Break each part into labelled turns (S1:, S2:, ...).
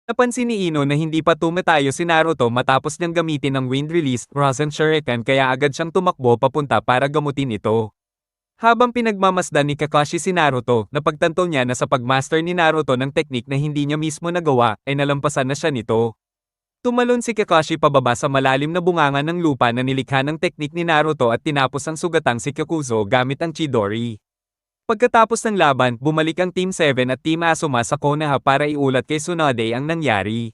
S1: Napansin ni Ino na hindi pa tumatayo si Naruto matapos niyang gamitin ang Wind Release Rasen Shuriken kaya agad siyang tumakbo papunta para gamutin ito. Habang pinagmamasdan ni Kakashi si Naruto, napagtanto niya na sa pagmaster ni Naruto ng teknik na hindi niya mismo nagawa, ay nalampasan na siya nito. Tumalon si Kakashi pababa sa malalim na bunganga ng lupa na nilikha ng teknik ni Naruto at tinapos ang sugatang si Kakuzo gamit ang Chidori. Pagkatapos ng laban, bumalik ang Team 7 at Team Asuma sa Konoha para iulat kay Tsunade ang nangyari.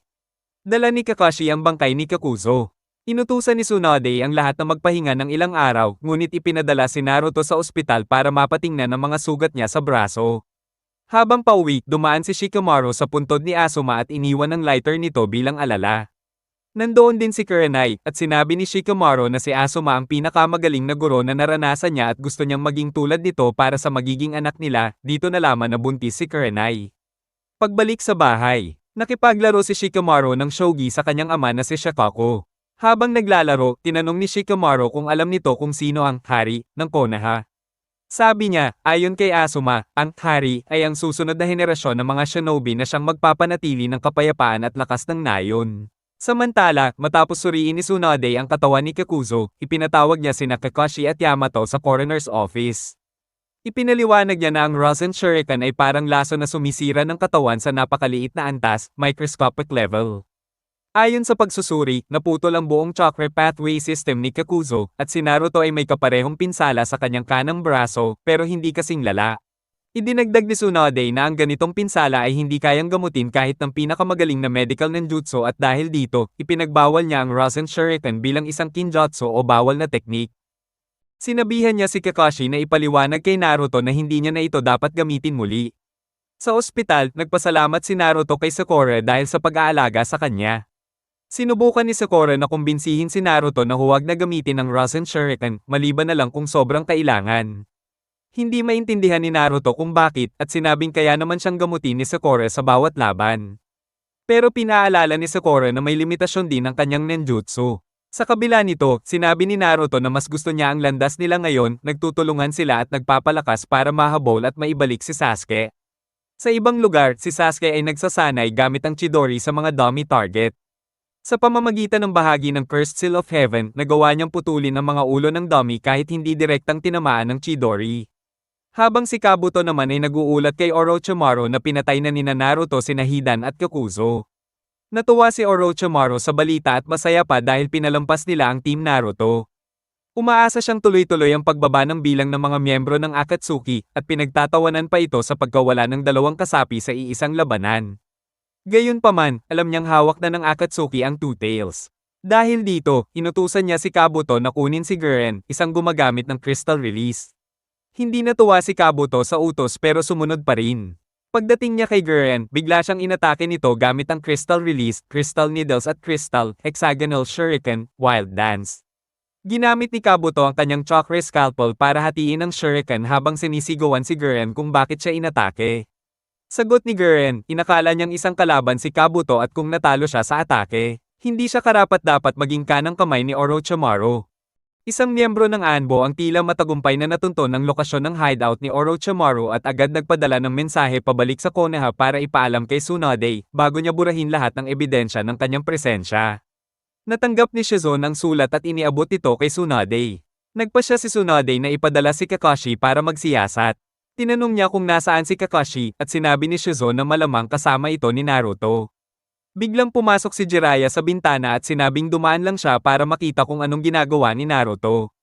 S1: Dala ni Kakashi ang bangkay ni Kakuzo. Inutusan ni Tsunade ang lahat na magpahinga ng ilang araw, ngunit ipinadala si Naruto sa ospital para mapatingnan ang mga sugat niya sa braso. Habang pauwi, dumaan si Shikamaru sa puntod ni Asuma at iniwan ang lighter nito bilang alala. Nandoon din si Kurenai, at sinabi ni Shikamaru na si Asuma ang pinakamagaling na guro na naranasan niya at gusto niyang maging tulad nito para sa magiging anak nila. Dito nalaman na buntis si Kurenai. Pagbalik sa bahay, nakipaglaro si Shikamaru ng shogi sa kanyang ama na si Shikako. Habang naglalaro, tinanong ni Shikamaru kung alam nito kung sino ang hari ng Konoha. Sabi niya, ayon kay Asuma, ang hari ay ang susunod na henerasyon ng mga shinobi na siyang magpapanatili ng kapayapaan at lakas ng nayon. Samantala, matapos suriin ni Tsunade ang katawan ni Kakuzo, ipinatawag niya sina Kakashi at Yamato sa coroner's office. Ipinaliwanag niya na ang Rasen Shuriken ay parang laso na sumisira ng katawan sa napakaliit na antas, microscopic level. Ayon sa pagsusuri, naputol ang buong chakra pathway system ni Kakuzo, at si Naruto ay may kaparehong pinsala sa kanyang kanang braso, pero hindi kasing lala. Idinagdag ni Tsunade na ang ganitong pinsala ay hindi kayang gamutin kahit ng pinakamagaling na medical ninjutsu at dahil dito, ipinagbawal niya ang Rasen Shuriken bilang isang kinjutsu o bawal na teknik. Sinabihan niya si Kakashi na ipaliwanag kay Naruto na hindi niya na ito dapat gamitin muli. Sa ospital, nagpasalamat si Naruto kay Sakura dahil sa pag-aalaga sa kanya. Sinubukan ni Sakura na kumbinsihin si Naruto na huwag na gamitin ang Rasen Shuriken, maliban na lang kung sobrang kailangan. Hindi maintindihan ni Naruto kung bakit at sinabing kaya naman siyang gamutin ni Sakura sa bawat laban. Pero pinaalala ni Sakura na may limitasyon din ang kanyang ninjutsu. Sa kabila nito, sinabi ni Naruto na mas gusto niya ang landas nila ngayon, nagtutulungan sila at nagpapalakas para mahabol at maibalik si Sasuke. Sa ibang lugar, si Sasuke ay nagsasanay gamit ang Chidori sa mga dummy target. Sa pamamagitan ng bahagi ng Cursed Seal of Heaven, nagawa niyang putulin ang mga ulo ng dummy kahit hindi direktang tinamaan ng Chidori. Habang si Kabuto naman ay nag-uulat kay Orochimaru na pinatay na nina Naruto sina Hidan at Kakuzo. Natuwa si Orochimaru sa balita at masaya pa dahil pinalampas nila ang Team Naruto. Umaasa siyang tuloy-tuloy ang pagbaba ng bilang ng mga miyembro ng Akatsuki at pinagtatawanan pa ito sa pagkawala ng dalawang kasapi sa iisang labanan. Gayunpaman, alam niyang hawak na ng Akatsuki ang Two Tails. Dahil dito, inutusan niya si Kabuto na kunin si Guren, isang gumagamit ng Crystal Release. Hindi natuwa si Kabuto sa utos pero sumunod pa rin. Pagdating niya kay Guren, bigla siyang inatake nito gamit ang Crystal Release, Crystal Needles at Crystal, Hexagonal Shuriken, Wild Dance. Ginamit ni Kabuto ang kanyang Chakra Scalpel para hatiin ang Shuriken habang sinisigawan si Guren kung bakit siya inatake. Sagot ni Guren, inakala niyang isang kalaban si Kabuto at kung natalo siya sa atake, hindi siya karapat-dapat maging kanang kamay ni Orochimaru. Isang miyembro ng Anbo ang tila matagumpay na natunton ng lokasyon ng hideout ni Orochimaru at agad nagpadala ng mensahe pabalik sa Konoha para ipaalam kay Tsunade, bago niya burahin lahat ng ebidensya ng kanyang presensya. Natanggap ni Shizune ang sulat at iniabot ito kay Tsunade. Nagpasya si Tsunade na ipadala si Kakashi para magsiyasat. Tinanong niya kung nasaan si Kakashi at sinabi ni Shizune na malamang kasama ito ni Naruto. Biglang pumasok si Jiraiya sa bintana at sinabing dumaan lang siya para makita kung anong ginagawa ni Naruto.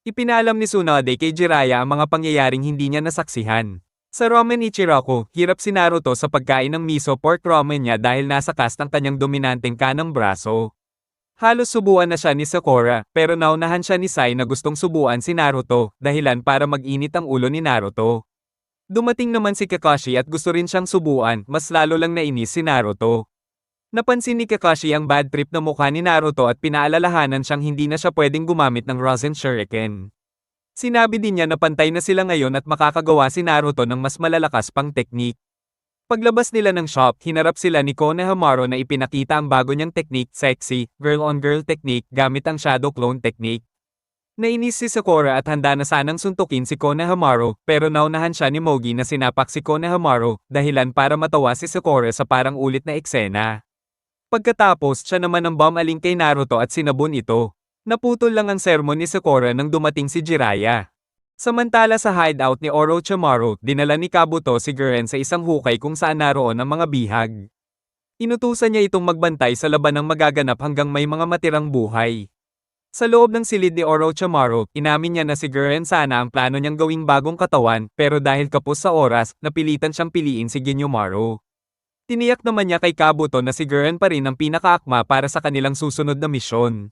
S1: Ipinalam ni Tsunade kay Jiraiya ang mga pangyayaring hindi niya nasaksihan. Sa ramen Ichiraku, hirap si Naruto sa pagkain ng miso pork ramen niya dahil nasa cast ang kanyang dominanteng kanang braso. Halos subuan na siya ni Sakura, pero naunahan siya ni Sai na gustong subuan si Naruto, dahilan para mag-init ang ulo ni Naruto. Dumating naman si Kakashi at gusto rin siyang subuan, mas lalo lang nainis si Naruto. Napansin ni Kakashi ang bad trip na mukha ni Naruto at pinaalalahanan siyang hindi na siya pwedeng gumamit ng Rasen Shuriken. Sinabi din niya na pantay na sila ngayon at makakagawa si Naruto ng mas malalakas pang teknik. Paglabas nila ng shop, hinarap sila ni Konohamaru na ipinakita ang bago niyang teknik, sexy, girl-on-girl technique gamit ang shadow clone technique. Nainis si Sakura at handa na sanang suntukin si Konohamaru, pero naunahan siya ni Mogi na sinapak si Konohamaru, dahilan para matawa si Sakura sa parang ulit na eksena. Pagkatapos siya naman ang bumaling kay Naruto at sinabon ito. Naputol lang ang sermon ni Sakura nang dumating si Jiraiya. Samantala sa hideout ni Orochimaru, dinala ni Kabuto si Gurren sa isang hukay kung saan naroon ang mga bihag. Inutusan niya itong magbantay sa labanang magaganap hanggang may mga matirang buhay. Sa loob ng silid ni Orochimaru, inamin niya na si Gurren sana ang plano niyang gawing bagong katawan, pero dahil kapos sa oras, napilitan siyang piliin si Ginyomaru. Tiniyak naman niya kay Kabuto na si Gurren pa rin ang pinakaakma para sa kanilang susunod na misyon.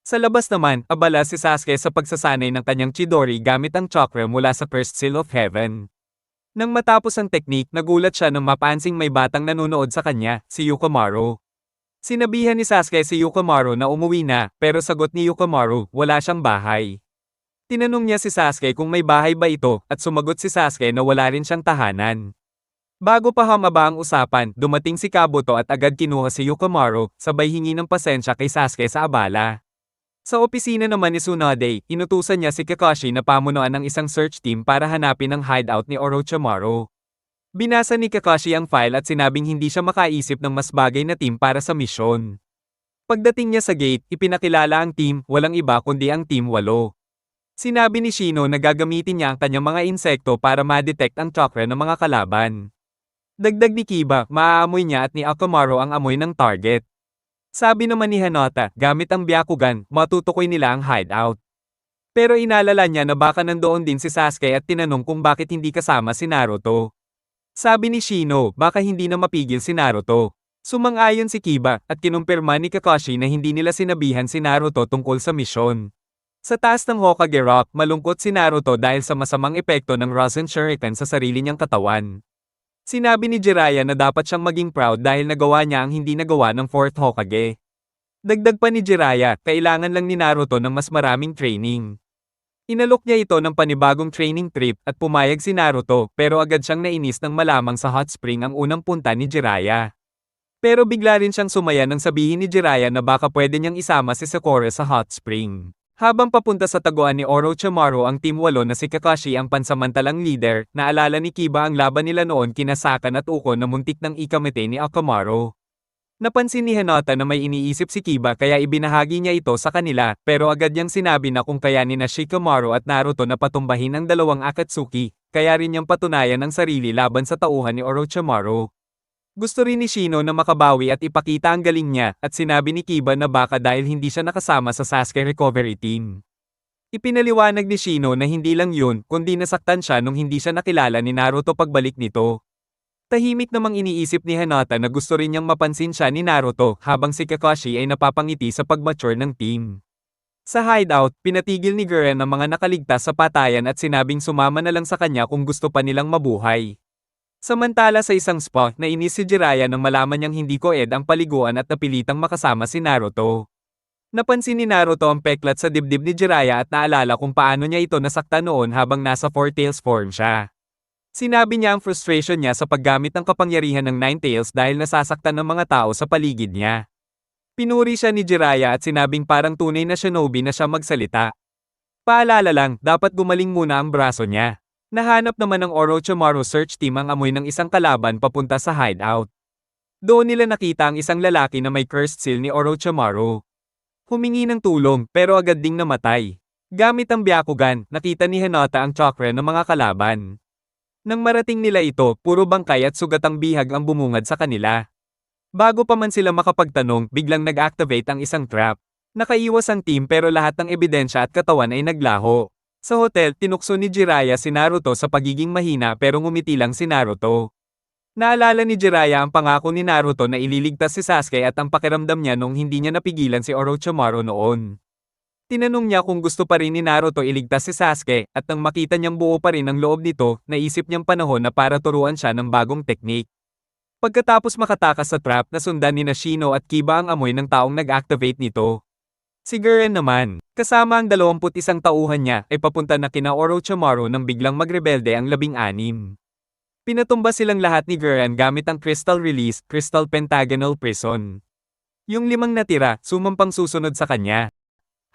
S1: Sa labas naman, abala si Sasuke sa pagsasanay ng kanyang Chidori gamit ang chakra mula sa First Seal of Heaven. Nang matapos ang teknik, nagulat siya nang mapansing may batang nanonood sa kanya, si Yukomaru. Sinabihan ni Sasuke si Yukomaru na umuwi na, pero sagot ni Yukomaru, wala siyang bahay. Tinanong niya si Sasuke kung may bahay ba ito, at sumagot si Sasuke na wala rin siyang tahanan. Bago pa humaba ang usapan, dumating si Kabuto at agad kinuha si Yukomaru, sabay hingi ng pasensya kay Sasuke sa abala. Sa opisina naman ni Tsunade, inutusan niya si Kakashi na pamunuan ng isang search team para hanapin ang hideout ni Orochimaru. Binasa ni Kakashi ang file at sinabing hindi siya makaisip ng mas bagay na team para sa misyon. Pagdating niya sa gate, ipinakilala ang team, walang iba kundi ang Team 8. Sinabi ni Shino na gagamitin niya ang kanyang mga insekto para ma-detect ang chakra ng mga kalaban. Dagdag ni Kiba, maaamoy niya at ni Akamaru ang amoy ng target. Sabi naman ni Hinata, gamit ang Byakugan, matutukoy nila ang hideout. Pero inalala niya na baka nandoon din si Sasuke at tinanong kung bakit hindi kasama si Naruto. Sabi ni Shino, baka hindi na mapigil si Naruto. Sumang-ayon si Kiba, at kinumpirma ni Kakashi na hindi nila sinabihan si Naruto tungkol sa misyon. Sa taas ng Hokage Rock, malungkot si Naruto dahil sa masamang epekto ng Rasen Shuriken sa sarili niyang katawan. Sinabi ni Jiraiya na dapat siyang maging proud dahil nagawa niya ang hindi nagawa ng 4th Hokage. Dagdag pa ni Jiraiya, kailangan lang ni Naruto ng mas maraming training. Inalok niya ito ng panibagong training trip at pumayag si Naruto, pero agad siyang nainis nang malamang sa hot spring ang unang punta ni Jiraiya. Pero bigla rin siyang sumaya nang sabihin ni Jiraiya na baka pwede niyang isama si Sakura sa hot spring. Habang papunta sa taguan ni Orochimaru ang Team 8 na si Kakashi ang pansamantalang leader, naalala ni Kiba ang laban nila noon kina Sakan at Uko na muntik ng ikamete ni Akamaru. Napansin ni Hinata na may iniisip si Kiba kaya ibinahagi niya ito sa kanila, pero agad niyang sinabi na kung kayanin na Shikamaru at Naruto na patumbahin ang dalawang Akatsuki, kaya rin niyang patunayan ang sarili laban sa tauhan ni Orochimaru. Gusto rin ni Shino na makabawi at ipakita ang galing niya, at sinabi ni Kiba na baka dahil hindi siya nakasama sa Sasuke recovery team. Ipinaliwanag ni Shino na hindi lang yun, kundi nasaktan siya nung hindi siya nakilala ni Naruto pagbalik nito. Tahimik namang iniisip ni Hinata na gusto rin niyang mapansin siya ni Naruto habang si Kakashi ay napapangiti sa pagmature ng team. Sa hideout, pinatigil ni Gurren ang mga nakaligtas sa patayan at sinabing sumama na lang sa kanya kung gusto pa nilang mabuhay. Samantala sa isang spa, nainis si Jiraiya nang malaman niyang hindi ko-ed ang paliguan at napilitang makasama si Naruto. Napansin ni Naruto ang peklat sa dibdib ni Jiraiya at naalala kung paano niya ito nasaktan noon habang nasa Four Tails form siya. Sinabi niya ang frustration niya sa paggamit ng kapangyarihan ng Nine Tails dahil nasasaktan ng mga tao sa paligid niya. Pinuri siya ni Jiraiya at sinabing parang tunay na shinobi na siya magsalita. Paalala lang, dapat gumaling muna ang braso niya. Nahanap naman ng Orochimaru search team ang amoy ng isang kalaban papunta sa hideout. Doon nila nakita ang isang lalaki na may cursed seal ni Orochimaru. Humingi ng tulong, pero agad ding namatay. Gamit ang Byakugan, nakita ni Hinata ang chakra ng mga kalaban. Nang marating nila ito, puro bangkay at sugatang bihag ang bumungad sa kanila. Bago pa man sila makapagtanong, biglang nag-activate ang isang trap. Nakaiwas ang team pero lahat ng ebidensya at katawan ay naglaho. Sa hotel, tinukso ni Jiraiya si Naruto sa pagiging mahina pero ngumiti lang si Naruto. Naalala ni Jiraiya ang pangako ni Naruto na ililigtas si Sasuke at ang pakiramdam niya nung hindi niya napigilan si Orochimaru noon. Tinanong niya kung gusto pa rin ni Naruto iligtas si Sasuke, at nang makita niyang buo pa rin ang loob nito, naisip niyang panahon na para turuan siya ng bagong teknik. Pagkatapos makatakas sa trap, nasundan ni Shino at Kiba ang amoy ng taong nag-activate nito. Si Gurren naman, kasama ang 21 tauhan niya, ay papunta na kina Orochimaru nang biglang magrebelde ang 16. Pinatumba silang lahat ni Gurren gamit ang Crystal Release, Crystal Pentagonal Prison. Yung 5 natira, sumampang susunod sa kanya.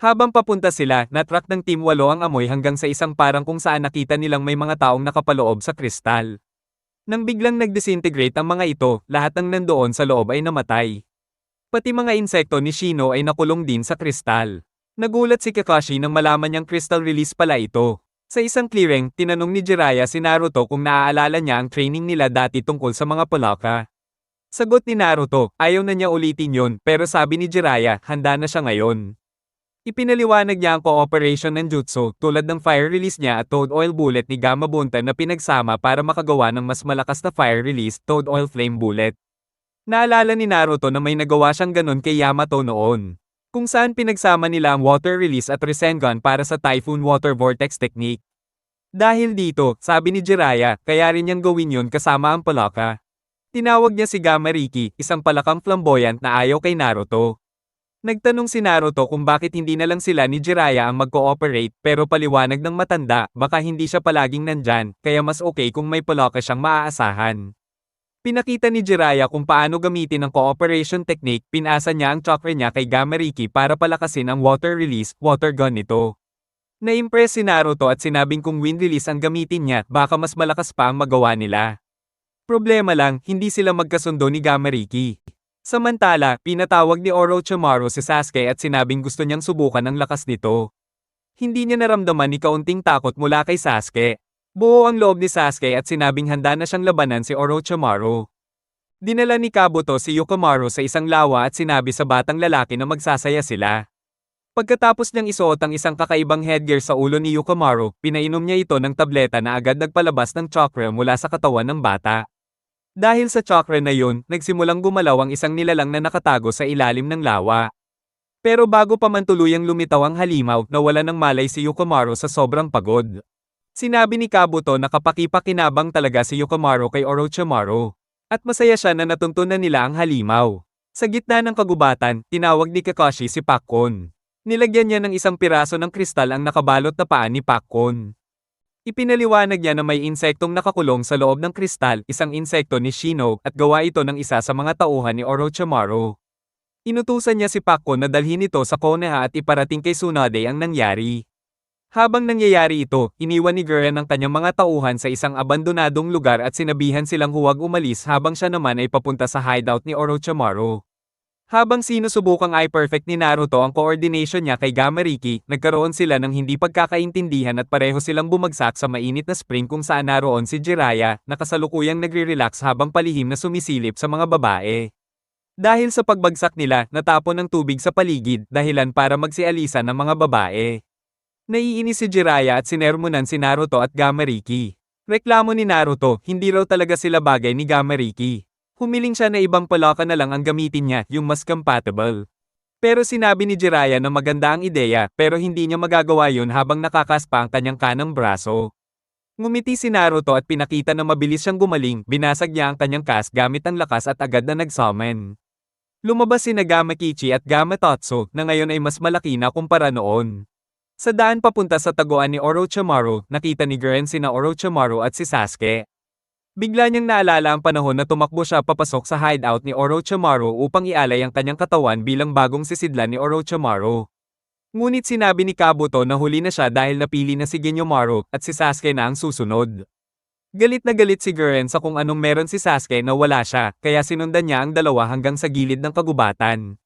S1: Habang papunta sila, natrack ng Team 8 ang amoy hanggang sa isang parang kung saan nakita nilang may mga taong nakapaloob sa kristal. Nang biglang nag-disintegrate ang mga ito, lahat ng nandoon sa loob ay namatay. Pati mga insekto ni Shino ay nakulong din sa kristal. Nagulat si Kakashi nang malaman niyang crystal release pala ito. Sa isang clearing, tinanong ni Jiraiya si Naruto kung naaalala niya ang training nila dati tungkol sa mga palaka. Sagot ni Naruto, ayaw na niya ulitin yon, pero sabi ni Jiraiya, handa na siya ngayon. Ipinaliwanag niya ang cooperation ng jutsu tulad ng fire release niya at toad oil bullet ni Gamabunta na pinagsama para makagawa ng mas malakas na fire release toad oil flame bullet. Naalala ni Naruto na may nagawa siyang ganon kay Yamato noon, kung saan pinagsama nila ang water release at Rasengan para sa Typhoon Water Vortex technique. Dahil dito, sabi ni Jiraiya, kaya rin niyang gawin yun kasama ang palaka. Tinawag niya si Gamariki, isang palakang flamboyant na ayaw kay Naruto. Nagtanong si Naruto kung bakit hindi na lang sila ni Jiraiya ang mag-cooperate, pero paliwanag ng matanda, baka hindi siya palaging nandyan, kaya mas okay kung may palaka siyang maaasahan. Pinakita ni Jiraiya kung paano gamitin ang cooperation technique, pinasa niya ang chakra niya kay Gamariki para palakasin ang water release, water gun nito. Na-impress si Naruto at sinabing kung wind release ang gamitin niya, baka mas malakas pa ang magawa nila. Problema lang, hindi sila magkasundo ni Gamariki. Samantala, pinatawag ni Orochimaru si Sasuke at sinabing gusto niyang subukan ang lakas nito. Hindi niya naramdaman ni kaunting takot mula kay Sasuke. Buo ang loob ni Sasuke at sinabing handa na siyang labanan si Orochimaru. Dinala ni Kabuto si Yukimaru sa isang lawa at sinabi sa batang lalaki na magsasaya sila. Pagkatapos niyang isuot ang isang kakaibang headgear sa ulo ni Yukimaru, pinainom niya ito ng tableta na agad nagpalabas ng chakra mula sa katawan ng bata. Dahil sa chakra na yun, nagsimulang gumalaw ang isang nilalang na nakatago sa ilalim ng lawa. Pero bago pa man tuluyang lumitaw ang halimaw, nawala ng malay si Yukimaru sa sobrang pagod. Sinabi ni Kabuto na kapaki-pakinabang talaga si Yukimaru kay Orochimaru. At masaya siya na natuntunan nila ang halimaw. Sa gitna ng kagubatan, tinawag ni Kakashi si Pakkon. Nilagyan niya ng isang piraso ng kristal ang nakabalot na paa ni Pakkon. Ipinaliwanag niya na may insektong nakakulong sa loob ng kristal, isang insekto ni Shino, at gawa ito ng isa sa mga tauhan ni Orochimaru. Inutusan niya si Pakkon na dalhin ito sa Konoha at iparating kay Tsunade ang nangyari. Habang nangyayari ito, iniwan ni Gurren ang kanyang mga tauhan sa isang abandonadong lugar at sinabihan silang huwag umalis habang siya naman ay papunta sa hideout ni Orochimaru. Habang sinusubukang i-perfect ni Naruto ang coordination niya kay Gamariki, nagkaroon sila ng hindi pagkakaintindihan at pareho silang bumagsak sa mainit na spring kung saan naroon si Jiraiya, na kasalukuyang nagre-relax habang palihim na sumisilip sa mga babae. Dahil sa pagbagsak nila, natapon ng tubig sa paligid, dahilan para magsialisan ng mga babae. Naiinis si Jiraiya at sinermonan si Naruto at Gamariki. Reklamo ni Naruto, hindi raw talaga sila bagay ni Gamariki. Humiling siya na ibang palaka na lang ang gamitin niya, yung mas compatible. Pero sinabi ni Jiraiya na maganda ang ideya, pero hindi niya magagawa yun habang nakakaspa ang kanyang kanang braso. Ngumiti si Naruto at pinakita na mabilis siyang gumaling, binasag niya ang kanyang cast gamit ang lakas at agad na nag-summon. Lumabas si Gamakichi at Gamatotsu, na ngayon ay mas malaki na kumpara noon. Sa daan papunta sa taguan ni Orochimaru, nakita ni Gurren sina Orochimaru at si Sasuke. Bigla niyang naalala ang panahon na tumakbo siya papasok sa hideout ni Orochimaru upang ialay ang kanyang katawan bilang bagong sisidlan ni Orochimaru. Ngunit sinabi ni Kabuto na huli na siya dahil napili na si Ginyomaru at si Sasuke na ang susunod. Galit na galit si Gurren sa kung anong meron si Sasuke na wala siya, kaya sinundan niya ang dalawa hanggang sa gilid ng kagubatan.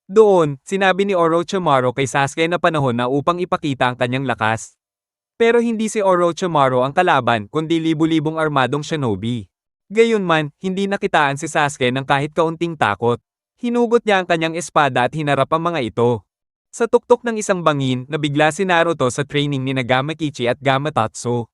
S1: Doon, sinabi ni Orochimaru kay Sasuke na panahon na upang ipakita ang kanyang lakas. Pero hindi si Orochimaru ang kalaban, kundi libu-libong armadong shinobi. Gayunman, hindi nakitaan si Sasuke ng kahit kaunting takot. Hinugot niya ang kanyang espada at hinarap ang mga ito. Sa tuktok ng isang bangin, nabigla si Naruto sa training ni Gamakichi at Gamatotsu.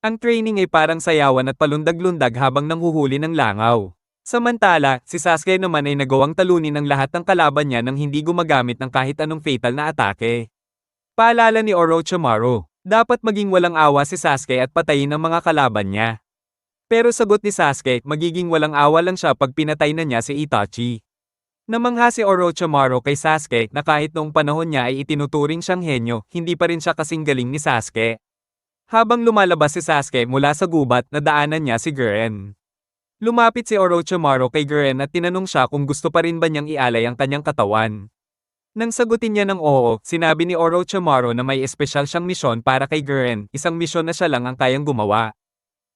S1: Ang training ay parang sayawan at palundag-lundag habang nanghuhuli ng langaw. Samantala, si Sasuke naman ay nagawang talunin ang lahat ng kalaban niya nang hindi gumagamit ng kahit anong fatal na atake. Paalala ni Orochimaru, dapat maging walang awa si Sasuke at patayin ang mga kalaban niya. Pero sagot ni Sasuke, magiging walang awa lang siya pag pinatay na niya si Itachi. Namangha si Orochimaru kay Sasuke na kahit noong panahon niya ay itinuturing siyang henyo, hindi pa rin siya kasing galing ni Sasuke. Habang lumalabas si Sasuke mula sa gubat, nadaanan niya si Gurren. Lumapit si Orochimaru kay Gurren at tinanong siya kung gusto pa rin ba niyang ialay ang kanyang katawan. Nang sagutin niya ng oo, sinabi ni Orochimaru na may espesyal siyang misyon para kay Gurren, isang misyon na siya lang ang kayang gumawa.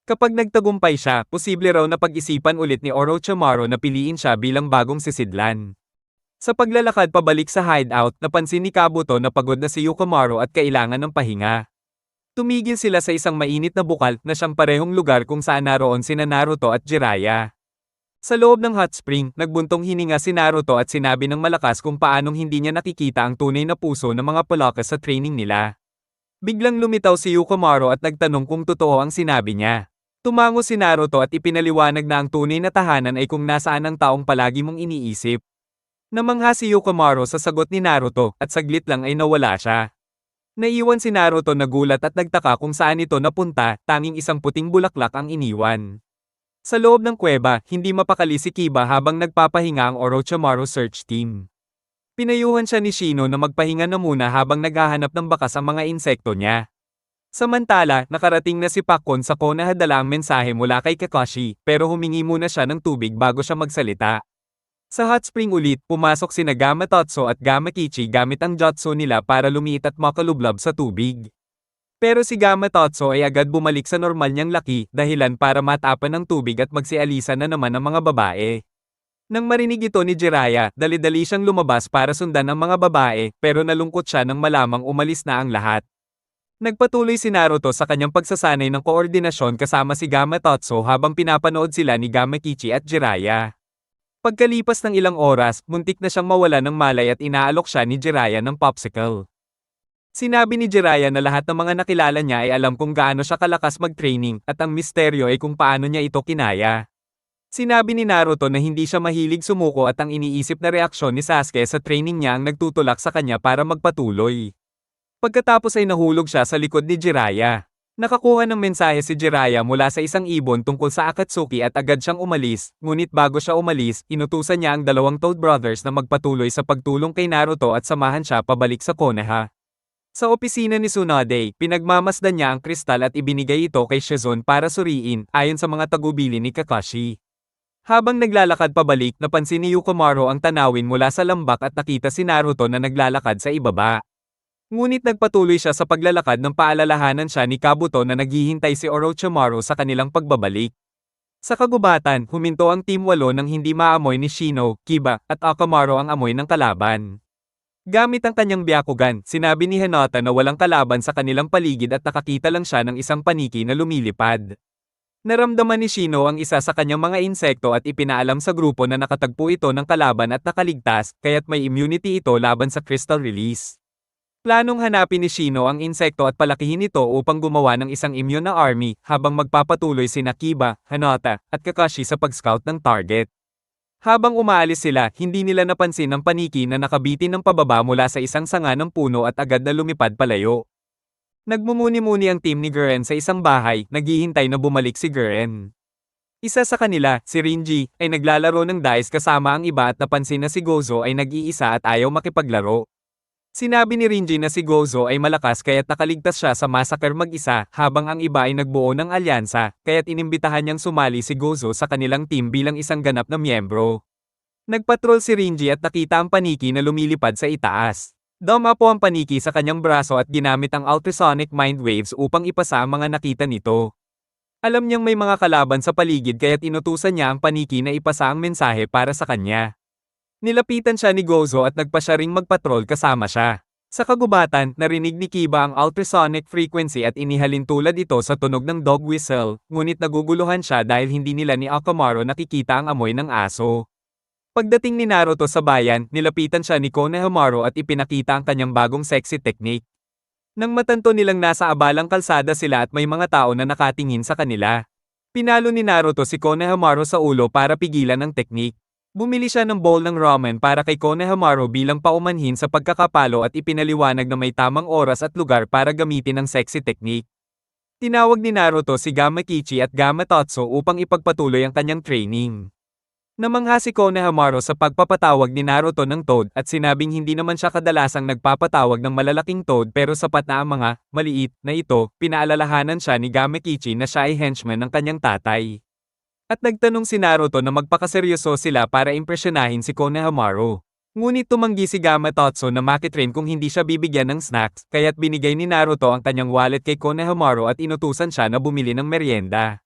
S1: Kapag nagtagumpay siya, posible raw na pag-isipan ulit ni Orochimaru na piliin siya bilang bagong sisidlan. Sa paglalakad pabalik sa hideout, napansin ni Kabuto na pagod na si Yukimaru at kailangan ng pahinga. Tumigil sila sa isang mainit na bukal na siyang parehong lugar kung saan naroon sina Naruto at Jiraiya. Sa loob ng hot spring, nagbuntong hininga si Naruto at sinabi ng malakas kung paanong hindi niya nakikita ang tunay na puso ng mga Polakas sa training nila. Biglang lumitaw si Yukimaru at nagtanong kung totoo ang sinabi niya. Tumango si Naruto at ipinaliwanag na ang tunay na tahanan ay kung nasaan ang taong palagi mong iniisip. Namangha si Yukimaru sa sagot ni Naruto at saglit lang ay nawala siya. Naiwan si Naruto na gulat at nagtaka kung saan ito napunta, tanging isang puting bulaklak ang iniwan. Sa loob ng kuweba, hindi mapakali si Kiba habang nagpapahinga ang Orochimaru search team. Pinayuhan siya ni Shino na magpahinga na muna habang naghahanap ng bakas ang mga insekto niya. Samantala, nakarating na si Pakkon sa Konoha dala ang mensahe mula kay Kakashi, pero humingi muna siya ng tubig bago siya magsalita. Sa hot spring ulit, pumasok sina Gamma Totso at Gamma Kichi gamit ang jutsu nila para lumiit at makalublob sa tubig. Pero si Gamma Totso ay agad bumalik sa normal niyang laki, dahilan para matapan ng tubig at magsialisa na naman ang mga babae. Nang marinig ito ni Jiraiya, dali-dali siyang lumabas para sundan ang mga babae, pero nalungkot siya nang malamang umalis na ang lahat. Nagpatuloy si Naruto sa kanyang pagsasanay ng koordinasyon kasama si Gamma Totso habang pinapanood sila ni Gamma Kichi at Jiraiya. Pagkalipas ng ilang oras, muntik na siyang mawala ng malay at inaalok siya ni Jiraiya ng popsicle. Sinabi ni Jiraiya na lahat ng mga nakilala niya ay alam kung gaano siya kalakas mag-training at ang misteryo ay kung paano niya ito kinaya. Sinabi ni Naruto na hindi siya mahilig sumuko at ang iniisip na reaksyon ni Sasuke sa training niya ang nagtutulak sa kanya para magpatuloy. Pagkatapos ay nahulog siya sa likod ni Jiraiya. Nakakuha ng mensahe si Jiraiya mula sa isang ibon tungkol sa Akatsuki at agad siyang umalis, ngunit bago siya umalis, inutusan niya ang dalawang Toad Brothers na magpatuloy sa pagtulong kay Naruto at samahan siya pabalik sa Konoha. Sa opisina ni Tsunade, pinagmamasdan niya ang kristal at ibinigay ito kay Shizune para suriin, ayon sa mga tagubili ni Kakashi. Habang naglalakad pabalik, napansin ni Yukimaru ang tanawin mula sa lambak at nakita si Naruto na naglalakad sa ibaba. Ngunit nagpatuloy siya sa paglalakad ng paalalahanan siya ni Kabuto na naghihintay si Orochimaru sa kanilang pagbabalik. Sa kagubatan, huminto ang Team 8 nang hindi maamoy ni Shino, Kiba, at Akamaru ang amoy ng kalaban. Gamit ang kanyang Byakugan, sinabi ni Hinata na walang kalaban sa kanilang paligid at nakakita lang siya ng isang paniki na lumilipad. Naramdaman ni Shino ang isa sa kanyang mga insekto at ipinaalam sa grupo na nakatagpo ito ng kalaban at nakaligtas, kaya't may immunity ito laban sa crystal release. Planong hanapin ni Shino ang insekto at palakihin ito upang gumawa ng isang immune na army habang magpapatuloy sina Kiba, Hinata, at Kakashi sa pag-scout ng target. Habang umaalis sila, hindi nila napansin ang paniki na nakabitin ng pababa mula sa isang sanga ng puno at agad na lumipad palayo. Nagmumuni-muni ang team ni Guren sa isang bahay, naghihintay na bumalik si Guren. Isa sa kanila, si Rinji, ay naglalaro ng dice kasama ang iba at napansin na si Gozo ay nag-iisa at ayaw makipaglaro. Sinabi ni Rinji na si Gozo ay malakas kaya't nakaligtas siya sa massacre mag-isa, habang ang iba ay nagbuo ng alyansa, kaya't inimbitahan niyang sumali si Gozo sa kanilang team bilang isang ganap na miyembro. Nagpatrol si Rinji at nakita ang paniki na lumilipad sa itaas. Dama po ang paniki sa kanyang braso at ginamit ang ultrasonic mind waves upang ipasa ang mga nakita nito. Alam niyang may mga kalaban sa paligid kaya't inutusan niya ang paniki na ipasa ang mensahe para sa kanya. Nilapitan siya ni Gozo at nagpa siya ring magpatrol kasama siya. Sa kagubatan, narinig ni Kiba ang ultrasonic frequency at inihalin tulad ito sa tunog ng dog whistle, ngunit naguguluhan siya dahil hindi nila ni Akamaru nakikita ang amoy ng aso. Pagdating ni Naruto sa bayan, nilapitan siya ni Konohamaru at ipinakita ang kanyang bagong sexy technique. Nang matanto nilang nasa abalang kalsada sila at may mga tao na nakatingin sa kanila. Pinalo ni Naruto si Konohamaru sa ulo para pigilan ang technique. Bumili siya ng bowl ng ramen para kay Konohamaru bilang paumanhin sa pagkakapalo at ipinaliwanag na may tamang oras at lugar para gamitin ang sexy technique. Tinawag ni Naruto si Gamma Kichi at Gamma Totso upang ipagpatuloy ang kanyang training. Namangha si Konohamaru sa pagpapatawag ni Naruto ng Toad at sinabing hindi naman siya kadalasang nagpapatawag ng malalaking Toad pero sapat na ang mga maliit na ito, pinaalalahanan siya ni Gamma Kichi na siya ay henchman ng kanyang tatay. At nagtanong si Naruto na magpakaseryoso sila para impresyonahin si Konohamaru. Ngunit tumanggi si Gamma Totso na makitrain kung hindi siya bibigyan ng snacks, kaya't binigay ni Naruto ang kanyang wallet kay Konohamaru at inutusan siya na bumili ng merienda.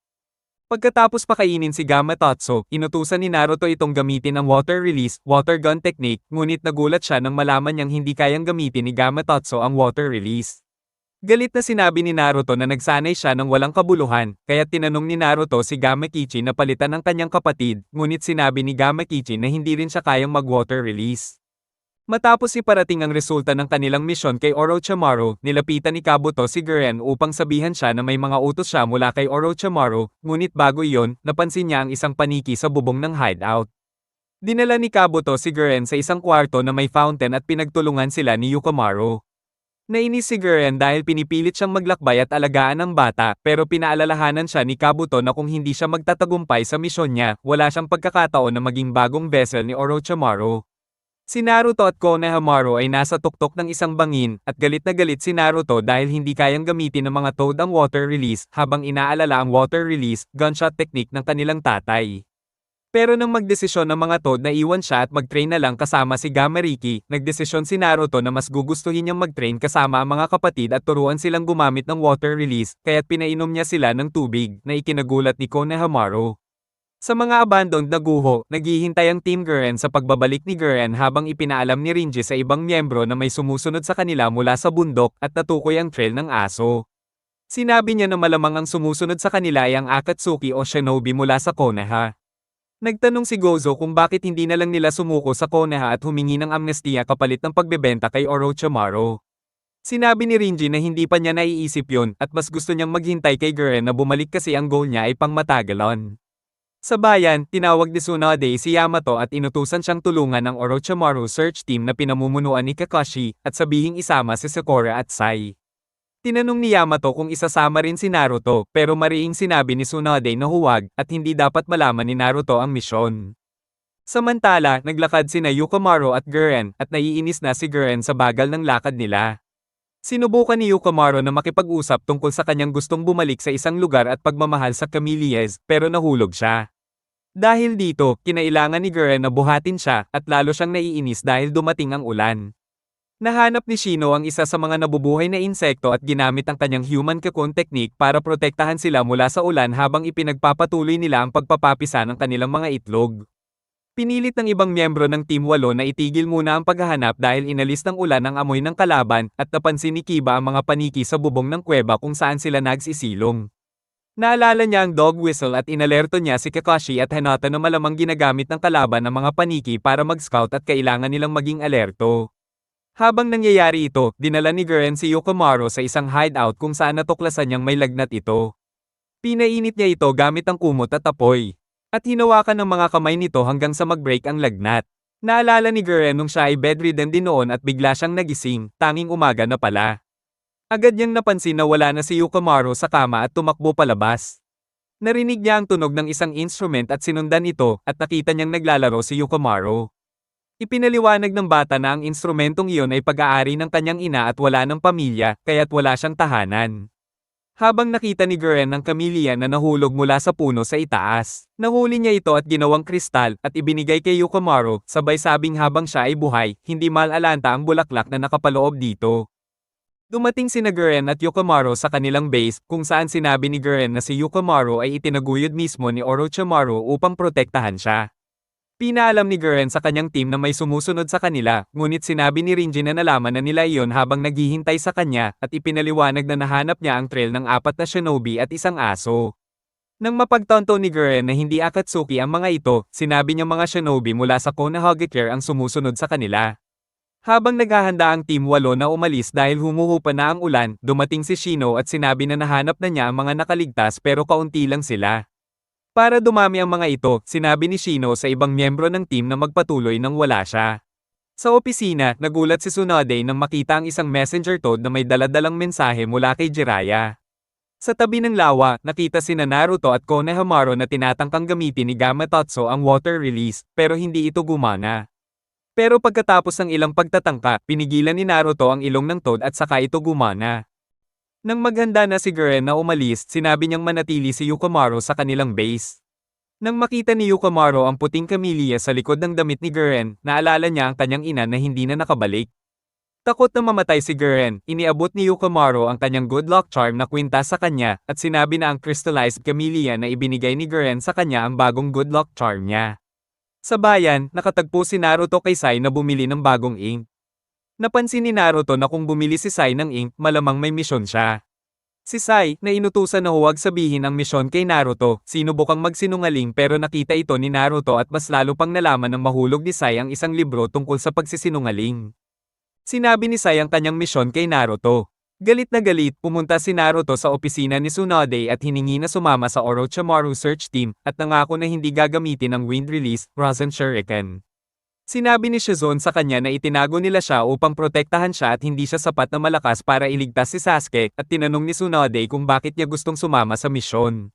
S1: Pagkatapos pakainin si Gamatotsu, inutusan ni Naruto itong gamitin ang water release, water gun technique, ngunit nagulat siya nang malaman niyang hindi kayang gamitin ni Gamatotsu ang water release. Galit na sinabi ni Naruto na nagsanay siya ng walang kabuluhan, kaya tinanong ni Naruto si Gamakichi na palitan ang kanyang kapatid, ngunit sinabi ni Gamakichi na hindi rin siya kayang mag-water release. Matapos iparating ang resulta ng kanilang misyon kay Orochimaru, nilapitan ni Kabuto si Guren upang sabihan siya na may mga utos siya mula kay Orochimaru, ngunit bago iyon, napansin niya ang isang paniki sa bubong ng hideout. Dinala ni Kabuto si Guren sa isang kwarto na may fountain at pinagtulungan sila ni Yukimaru. Nainis si Guren dahil pinipilit siyang maglakbay at alagaan ang bata, pero pinaalalahanan siya ni Kabuto na kung hindi siya magtatagumpay sa misyon niya, wala siyang pagkakataon na maging bagong vessel ni Orochimaru. Si Naruto at Konohamaru ay nasa tuktok ng isang bangin, at galit na galit si Naruto dahil hindi kayang gamitin ng mga Toad ang water release habang inaalala ang water release, gunshot technique ng kanilang tatay. Pero nang magdesisyon ng mga Toad na iwan siya at mag-train na lang kasama si Gamariki, nagdesisyon si Naruto na mas gugustuhin niyang mag-train kasama ang mga kapatid at turuan silang gumamit ng water release, kaya't pinainom niya sila ng tubig, na ikinagulat ni Konohamaru. Sa mga abandoned na guho, naghihintay ang Team Guren sa pagbabalik ni Guren habang ipinaalam ni Rinji sa ibang miyembro na may sumusunod sa kanila mula sa bundok at natukoy ang trail ng aso. Sinabi niya na malamang ang sumusunod sa kanila ay ang Akatsuki o Shinobi mula sa Konoha. Nagtanong si Gozo kung bakit hindi na lang nila sumuko sa Konoha at humingi ng amnestiya kapalit ng pagbebenta kay Orochimaru. Sinabi ni Rinji na hindi pa niya naiisip yun at mas gusto niyang maghintay kay Guren na bumalik kasi ang goal niya ay pangmatagalan. Sa bayan, tinawag ni Tsunade si Yamato at inutusan siyang tulungan ng Orochimaru search team na pinamumunuan ni Kakashi at sabihing isama si Sakura at Sai. Tinanong ni Yamato kung isasama rin si Naruto, pero mariing sinabi ni Tsunade na huwag at hindi dapat malaman ni Naruto ang misyon. Samantala, naglakad sina Yukimaru at Guren at naiinis na si Guren sa bagal ng lakad nila. Sinubukan ni Yukimaru na makipag-usap tungkol sa kanyang gustong bumalik sa isang lugar at pagmamahal sa Camillez, pero nahulog siya. Dahil dito, kinailangan ni Guren na buhatin siya, at lalo siyang naiinis dahil dumating ang ulan. Nahanap ni Shino ang isa sa mga nabubuhay na insekto at ginamit ang kanyang human cocoon technique para protektahan sila mula sa ulan habang ipinagpapatuloy nila ang pagpapapisa ng kanilang mga itlog. Pinilit ng ibang miyembro ng Team 8 na itigil muna ang paghahanap dahil inalis ng ulan ang amoy ng kalaban at napansin ni Kiba ang mga paniki sa bubong ng kuweba kung saan sila nagsisilong. Naalala niya ang dog whistle at inalerto niya si Kakashi at Hinata na malamang ginagamit ng kalaban ang mga paniki para mag-scout at kailangan nilang maging alerto. Habang nangyayari ito, dinala ni Guren si Yukimaru sa isang hideout kung saan natuklasan niyang may lagnat ito. Pinainit niya ito gamit ang kumot at apoy. At hinawakan ng mga kamay nito hanggang sa mag-break ang lagnat. Naalala ni Guren nung siya ay bedridden din noon at bigla siyang nagising, tanging umaga na pala. Agad niyang napansin na wala na si Yukimaru sa kama at tumakbo palabas. Narinig niya ang tunog ng isang instrument at sinundan ito at nakita niyang naglalaro si Yukimaru. Ipinaliwanag ng bata na ang instrumentong iyon ay pag-aari ng kanyang ina at wala ng pamilya, kaya't wala siyang tahanan. Habang nakita ni Guren ang camellia na nahulog mula sa puno sa itaas, nahuli niya ito at ginawang kristal at ibinigay kay Yukimaru, sabay sabing habang siya ay buhay, hindi malalanta ang bulaklak na nakapaloob dito. Dumating sina Guren at Yukimaru sa kanilang base, kung saan sinabi ni Guren na si Yukimaru ay itinaguyod mismo ni Orochimaru upang protektahan siya. Pinaalam ni Guren sa kanyang team na may sumusunod sa kanila, ngunit sinabi ni Rinji na nalaman na nila iyon habang naghihintay sa kanya at ipinaliwanag na nahanap niya ang trail ng 4 na shinobi at isang aso. Nang mapagtanto ni Guren na hindi Akatsuki ang mga ito, sinabi niya mga shinobi mula sa Konohagakure ang sumusunod sa kanila. Habang naghahanda ang Team 8 na umalis dahil humuhupa na ang ulan, dumating si Shino at sinabi na nahanap na niya ang mga nakaligtas pero kaunti lang sila. Para dumami ang mga ito, sinabi ni Shino sa ibang miyembro ng team na magpatuloy nang wala siya. Sa opisina, nagulat si Tsunade nang makita ang isang messenger toad na may daladalang mensahe mula kay Jiraiya. Sa tabi ng lawa, nakita sina Naruto at Konohamaru na tinatangkang gamitin ni Gamatotsu ang water release, pero hindi ito gumana. Pero pagkatapos ng ilang pagtatangka, pinigilan ni Naruto ang ilong ng toad at saka ito gumana. Nang maghanda na si Guren na umalis, sinabi niyang manatili si Yukimaru sa kanilang base. Nang makita ni Yukimaru ang puting camellia sa likod ng damit ni Guren, naalala niya ang kanyang ina na hindi na nakabalik. Takot na mamatay si Gurren, iniabot ni Yukimaru ang kanyang good luck charm na kwintas sa kanya, at sinabi na ang crystallized camellia na ibinigay ni Gurren sa kanya ang bagong good luck charm niya. Sa bayan, nakatagpo si Naruto kay Sai na bumili ng bagong ink. Napansin ni Naruto na kung bumili si Sai ng ink, malamang may misyon siya. Si Sai, na inutusan na huwag sabihin ang misyon kay Naruto, sinubukang magsinungaling pero nakita ito ni Naruto at mas lalo pang nalaman ng mahulog ni Sai ang isang libro tungkol sa pagsisinungaling. Sinabi ni Sai ang kanyang misyon kay Naruto. Galit na galit, pumunta si Naruto sa opisina ni Tsunade at hiningi na sumama sa Orochimaru search team at nangako na hindi gagamitin ang wind release, Rasen Shuriken. Sinabi ni Shizune sa kanya na itinago nila siya upang protektahan siya at hindi siya sapat na malakas para iligtas si Sasuke at tinanong ni Tsunade kung bakit niya gustong sumama sa misyon.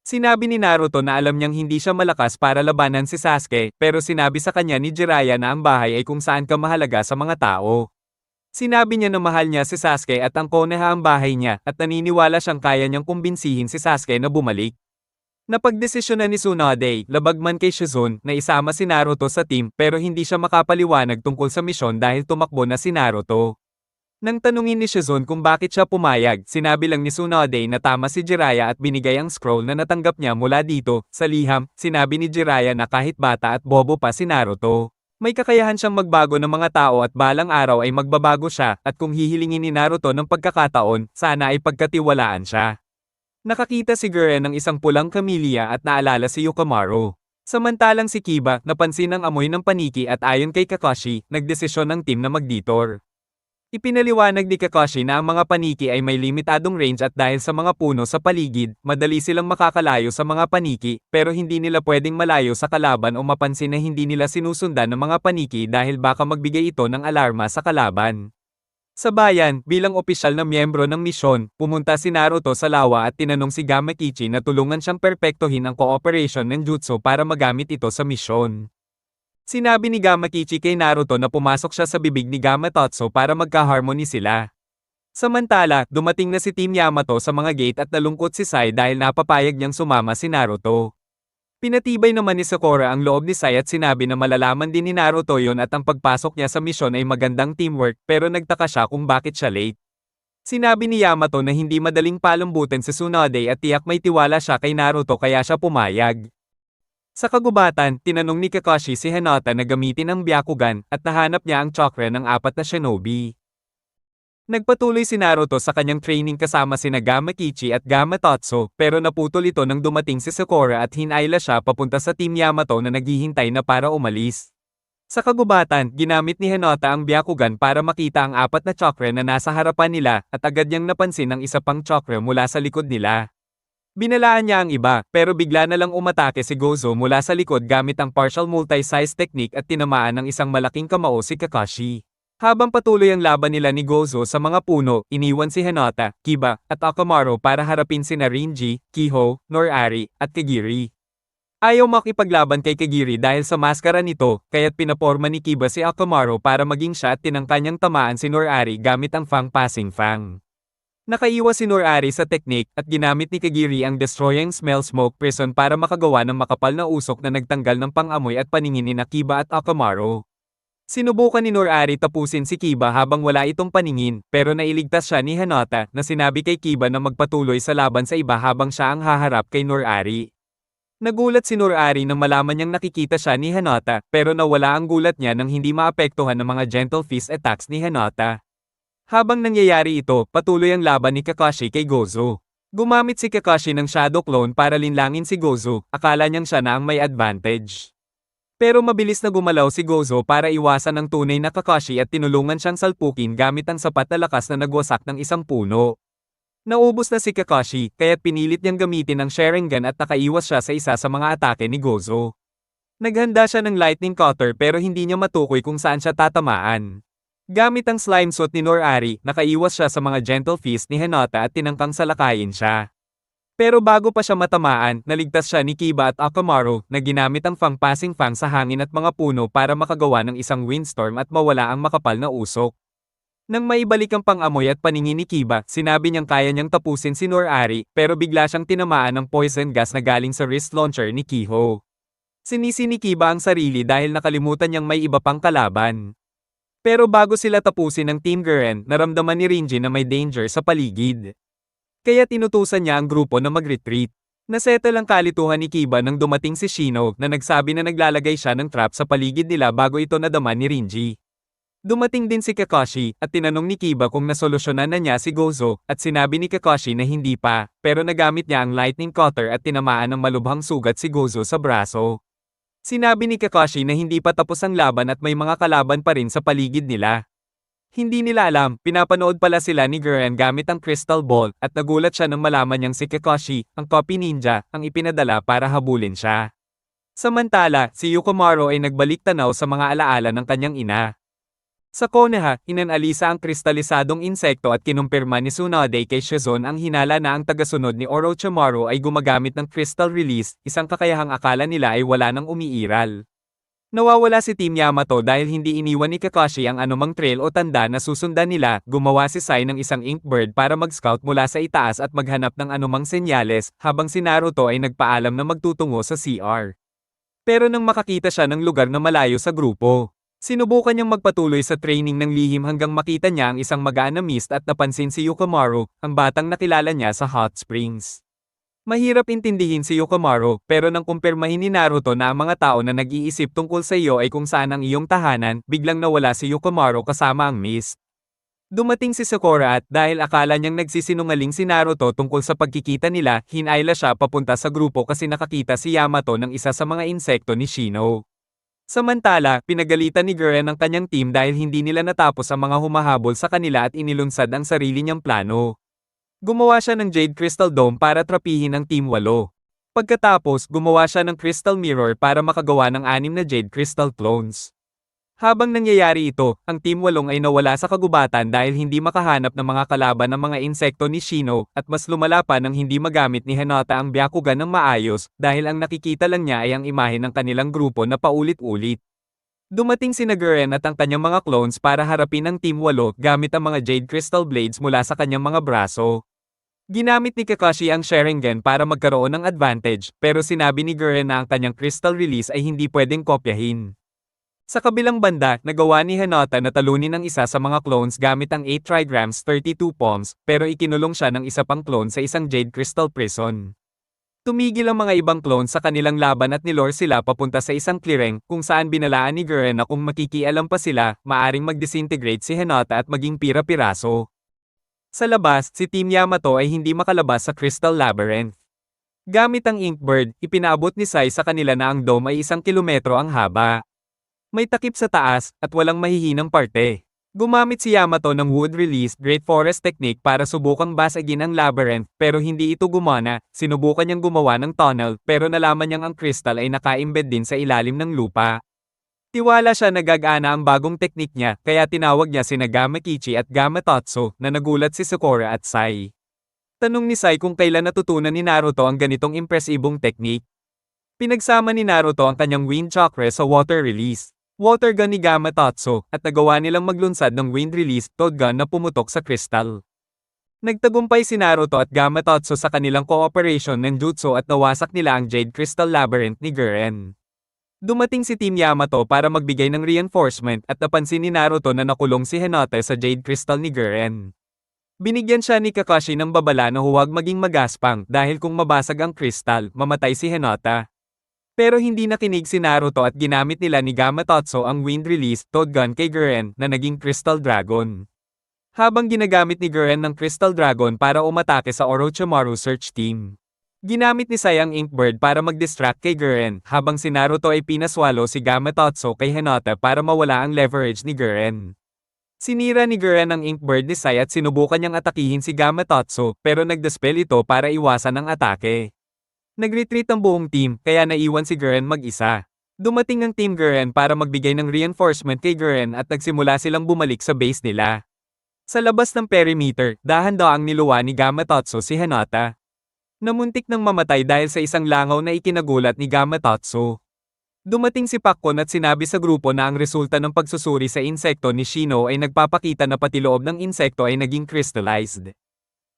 S1: Sinabi ni Naruto na alam niyang hindi siya malakas para labanan si Sasuke, pero sinabi sa kanya ni Jiraiya na ang bahay ay kung saan ka mahalaga sa mga tao. Sinabi niya na mahal niya si Sasuke at ang Konoha ang bahay niya at naniniwala siyang kaya niyang kumbinsihin si Sasuke na bumalik. Napagdesisyonan ni Tsunade, labag man kay Shizune, na isama si Naruto sa team pero hindi siya makapaliwanag tungkol sa misyon dahil tumakbo na si Naruto. Nang tanungin ni Shizune kung bakit siya pumayag, sinabi lang ni Tsunade na tama si Jiraiya at binigay ang scroll na natanggap niya mula dito. Sa liham, sinabi ni Jiraiya na kahit bata at bobo pa si Naruto, may kakayahan siyang magbago ng mga tao at balang araw ay magbabago siya at kung hihilingin ni Naruto ng pagkakataon, sana ay pagkatiwalaan siya. Nakakita si Gurren ng isang pulang camellia at naalala si Yukimaru. Samantalang si Kiba, napansin ang amoy ng paniki at ayon kay Kakashi, nagdesisyon ng team na mag-detour. Ipinaliwanag ni Kakashi na ang mga paniki ay may limitadong range at dahil sa mga puno sa paligid, madali silang makakalayo sa mga paniki, pero hindi nila pwedeng malayo sa kalaban o mapansin na hindi nila sinusundan ng mga paniki dahil baka magbigay ito ng alarma sa kalaban. Sa bayan, bilang opisyal na miyembro ng misyon, pumunta si Naruto sa lawa at tinanong si Gamakichi na tulungan siyang perpektuhin ang cooperation ng jutsu para magamit ito sa misyon. Sinabi ni Gamakichi kay Naruto na pumasok siya sa bibig ni Gamatotsu para magka-harmony sila. Samantala, dumating na si Team Yamato sa mga gate at nalungkot si Sai dahil napapayag niyang sumama si Naruto. Pinatibay naman ni Sakura ang loob ni Sai at sinabi na malalaman din ni Naruto yon at ang pagpasok niya sa misyon ay magandang teamwork pero nagtaka siya kung bakit siya late. Sinabi ni Yamato na hindi madaling palambutin si Tsunade at tiyak may tiwala siya kay Naruto kaya siya pumayag. Sa kagubatan, tinanong ni Kakashi si Hinata na gamitin ang Byakugan at nahanap niya ang chakra ng 4 na shinobi. Nagpatuloy si Naruto sa kanyang training kasama sina Gamakichi at Gamatotsu pero naputol ito nang dumating si Sakura at hinayla siya papunta sa Team Yamato na naghihintay na para umalis. Sa kagubatan, ginamit ni Hinata ang Byakugan para makita ang 4 na chakra na nasa harapan nila at agad niyang napansin ang isa pang chakra mula sa likod nila. Binalaan niya ang iba pero bigla na lang umatake si Gozo mula sa likod gamit ang partial multi-size technique at tinamaan ng isang malaking kamao si Kakashi. Habang patuloy ang laban nila ni Gozo sa mga puno, iniwan si Hinata, Kiba, at Akamaru para harapin sina Rinji, Kiho, Norari, at Kagiri. Ayaw makipaglaban kay Kagiri dahil sa maskara nito, kaya't pinaporma ni Kiba si Akamaru para maging siya at tinangka niyang tamaan si Norari gamit ang Fang Passing Fang. Nakaiwas si Norari sa teknik at ginamit ni Kagiri ang Destroying Smell Smoke Prison para makagawa ng makapal na usok na nagtanggal ng pangamoy at paningin ni Kiba at Akamaru. Sinubukan ni Norari tapusin si Kiba habang wala itong paningin, pero nailigtas siya ni Hinata na sinabi kay Kiba na magpatuloy sa laban sa iba habang siya ang haharap kay Norari. Nagulat si Norari nang malaman niyang nakikita siya ni Hinata, pero nawala ang gulat niya nang hindi maapektuhan ng mga gentle fist attacks ni Hinata. Habang nangyayari ito, patuloy ang laban ni Kakashi kay Gozo. Gumamit si Kakashi ng Shadow Clone para linlangin si Gozo, akala niyang siya na ang may advantage. Pero mabilis na gumalaw si Gozo para iwasan ang tunay na Kakashi at tinulungan siyang salpukin gamit ang sapat na lakas na nagwasak ng isang puno. Naubos na si Kakashi, kaya't pinilit niyang gamitin ang Sharingan at nakaiwas siya sa isa sa mga atake ni Gozo. Naghanda siya ng Lightning Cutter pero hindi niya matukoy kung saan siya tatamaan. Gamit ang Slime Suit ni Norari, nakaiwas siya sa mga Gentle Fist ni Hinata at tinangkang salakayin siya. Pero bago pa siya matamaan, naligtas siya ni Kiba at Akamaru na ginamit ang Fang Passing Fang sa hangin at mga puno para makagawa ng isang windstorm at mawala ang makapal na usok. Nang maibalik ang pang-amoy at paningin ni Kiba, sinabi niyang kaya niyang tapusin si Norari pero bigla siyang tinamaan ng poison gas na galing sa wrist launcher ni Kiho. Sinisi ni Kiba ang sarili dahil nakalimutan niyang may iba pang kalaban. Pero bago sila tapusin ng Team Gurren, naramdaman ni Rinji na may danger sa paligid. Kaya tinutusan niya ang grupo na mag-retreat. Nasettle ang kalituhan ni Kiba nang dumating si Shino na nagsabi na naglalagay siya ng trap sa paligid nila bago ito nadaman ni Rinji. Dumating din si Kakashi at tinanong ni Kiba kung nasolusyonan na niya si Gozo at sinabi ni Kakashi na hindi pa, pero nagamit niya ang lightning cutter at tinamaan ng malubhang sugat si Gozo sa braso. Sinabi ni Kakashi na hindi pa tapos ang laban at may mga kalaban pa rin sa paligid nila. Hindi nila alam, pinapanood pala sila ni Gurren gamit ang crystal ball at nagulat siya nang malaman niyang si Kakashi, ang copy ninja, ang ipinadala para habulin siya. Samantala, si Yukomaru ay nagbalik tanaw sa mga alaala ng kanyang ina. Sa Konoha, inanalisa ang kristalisadong insekto at kinumpirma ni Tsunade kay Shizune ang hinala na ang tagasunod ni Orochimaru ay gumagamit ng crystal release, isang kakayahang akala nila ay wala nang umiiral. Nawawala si Team Yamato dahil hindi iniwan ni Kakashi ang anumang trail o tanda na susundan nila, gumawa si Sai ng isang inkbird para mag-scout mula sa itaas at maghanap ng anumang senyales, habang si Naruto ay nagpaalam na magtutungo sa CR. Pero nang makakita siya ng lugar na malayo sa grupo, sinubukan niyang magpatuloy sa training ng lihim hanggang makita niya ang isang magaan na mist at napansin si Yukomaru, ang batang nakilala niya sa hot springs. Mahirap intindihin si Yukomaru, pero nang kumpirmahin ni Naruto na ang mga tao na nag-iisip tungkol sa iyo ay kung saan ang iyong tahanan, biglang nawala si Yukomaru kasama ang mist. Dumating si Sakura at dahil akala niyang nagsisinungaling si Naruto tungkol sa pagkikita nila, hinayla siya papunta sa grupo kasi nakakita si Yamato ng isa sa mga insekto ni Shino. Samantala, pinagalitan ni Gurren ang kanyang team dahil hindi nila natapos ang mga humahabol sa kanila at inilunsad ang sarili niyang plano. Gumawa siya ng Jade Crystal Dome para trapihin ang Team 8. Pagkatapos, gumawa siya ng Crystal Mirror para makagawa ng 6 na Jade Crystal Clones. Habang nangyayari ito, ang Team 8 ay nawala sa kagubatan dahil hindi makahanap ng mga kalaban ng mga insekto ni Shino, at mas lumala pa nang hindi magamit ni Hinata ang Byakugan ng maayos, dahil ang nakikita lang niya ay ang imahe ng kanilang grupo na paulit-ulit. Dumating si Gurren at ang kanyang mga clones para harapin ang Team 8 gamit ang mga Jade Crystal Blades mula sa kanyang mga braso. Ginamit ni Kakashi ang Sharingan para magkaroon ng advantage, pero sinabi ni Gurren na ang kanyang Crystal Release ay hindi pwedeng kopyahin. Sa kabilang banda, nagawa ni Hinata na talunin ang isa sa mga clones gamit ang 8 trigrams 32 palms, pero ikinulong siya ng isa pang clone sa isang Jade Crystal Prison. Tumigil ang mga ibang clones sa kanilang laban at nilore sila papunta sa isang clearing, kung saan binalaan ni Gurren na kung makikialam pa sila, maaring mag-disintegrate si Hinata at maging pira-piraso. Sa labas, si Team Yamato ay hindi makalabas sa Crystal Labyrinth. Gamit ang Inkbird, ipinaabot ni Sai sa kanila na ang dome ay 1 kilometro ang haba. May takip sa taas, at walang mahihinang parte. Gumamit si Yamato ng Wood Release Great Forest Technique para subukang basagin ang labyrinth, pero hindi ito gumana. Sinubukan niyang gumawa ng tunnel, pero nalaman niyang ang crystal ay naka-embed din sa ilalim ng lupa. Tiwala siya na gagana ang bagong teknik niya, kaya tinawag niya sina Gamma Kichi at Gamma Totso, na nagulat si Sakura at Sai. Tanong ni Sai kung kailan natutunan ni Naruto ang ganitong impresibong teknik. Pinagsama ni Naruto ang kanyang wind chakra sa water release, water gun ni Gamma Totso, at nagawa nilang maglunsad ng wind release toad gun na pumutok sa kristal. Nagtagumpay si Naruto at Gamma Totso sa kanilang cooperation ng jutsu at nawasak nila ang Jade Crystal Labyrinth ni Gurren. Dumating si Team Yamato para magbigay ng reinforcement at napansin ni Naruto na nakulong si Hinata sa Jade Crystal ni Gurren. Binigyan siya ni Kakashi ng babala na huwag maging magaspang dahil kung mabasag ang kristal, mamatay si Hinata. Pero hindi nakinig si Naruto at ginamit nila ni Gamma Totso ang wind release toad gun kay Gurren na naging Crystal Dragon. Habang ginagamit ni Gurren ng Crystal Dragon para umatake sa Orochimaru search team, ginamit ni Sai ang Inkbird para mag-distract kay Gurren, habang si Naruto ay pinaswalo si Gamma Totso kay Hinata para mawala ang leverage ni Gurren. Sinira ni Gurren ang Inkbird ni Sai at sinubukan niyang atakihin si Gamma Totso, pero nagdispel ito para iwasan ang atake. Nag-retreat ang buong team, kaya naiwan si Gurren mag-isa. Dumating ang Team Gurren para magbigay ng reinforcement kay Gurren at nagsimula silang bumalik sa base nila. Sa labas ng perimeter, dahan-daang niluwa ni Gamma Totso si Hinata. Namuntik nang mamatay dahil sa isang langaw na ikinagulat ni Gamma Totso. Dumating si Pakkon at sinabi sa grupo na ang resulta ng pagsusuri sa insekto ni Shino ay nagpapakita na pati loob ng insekto ay naging crystallized.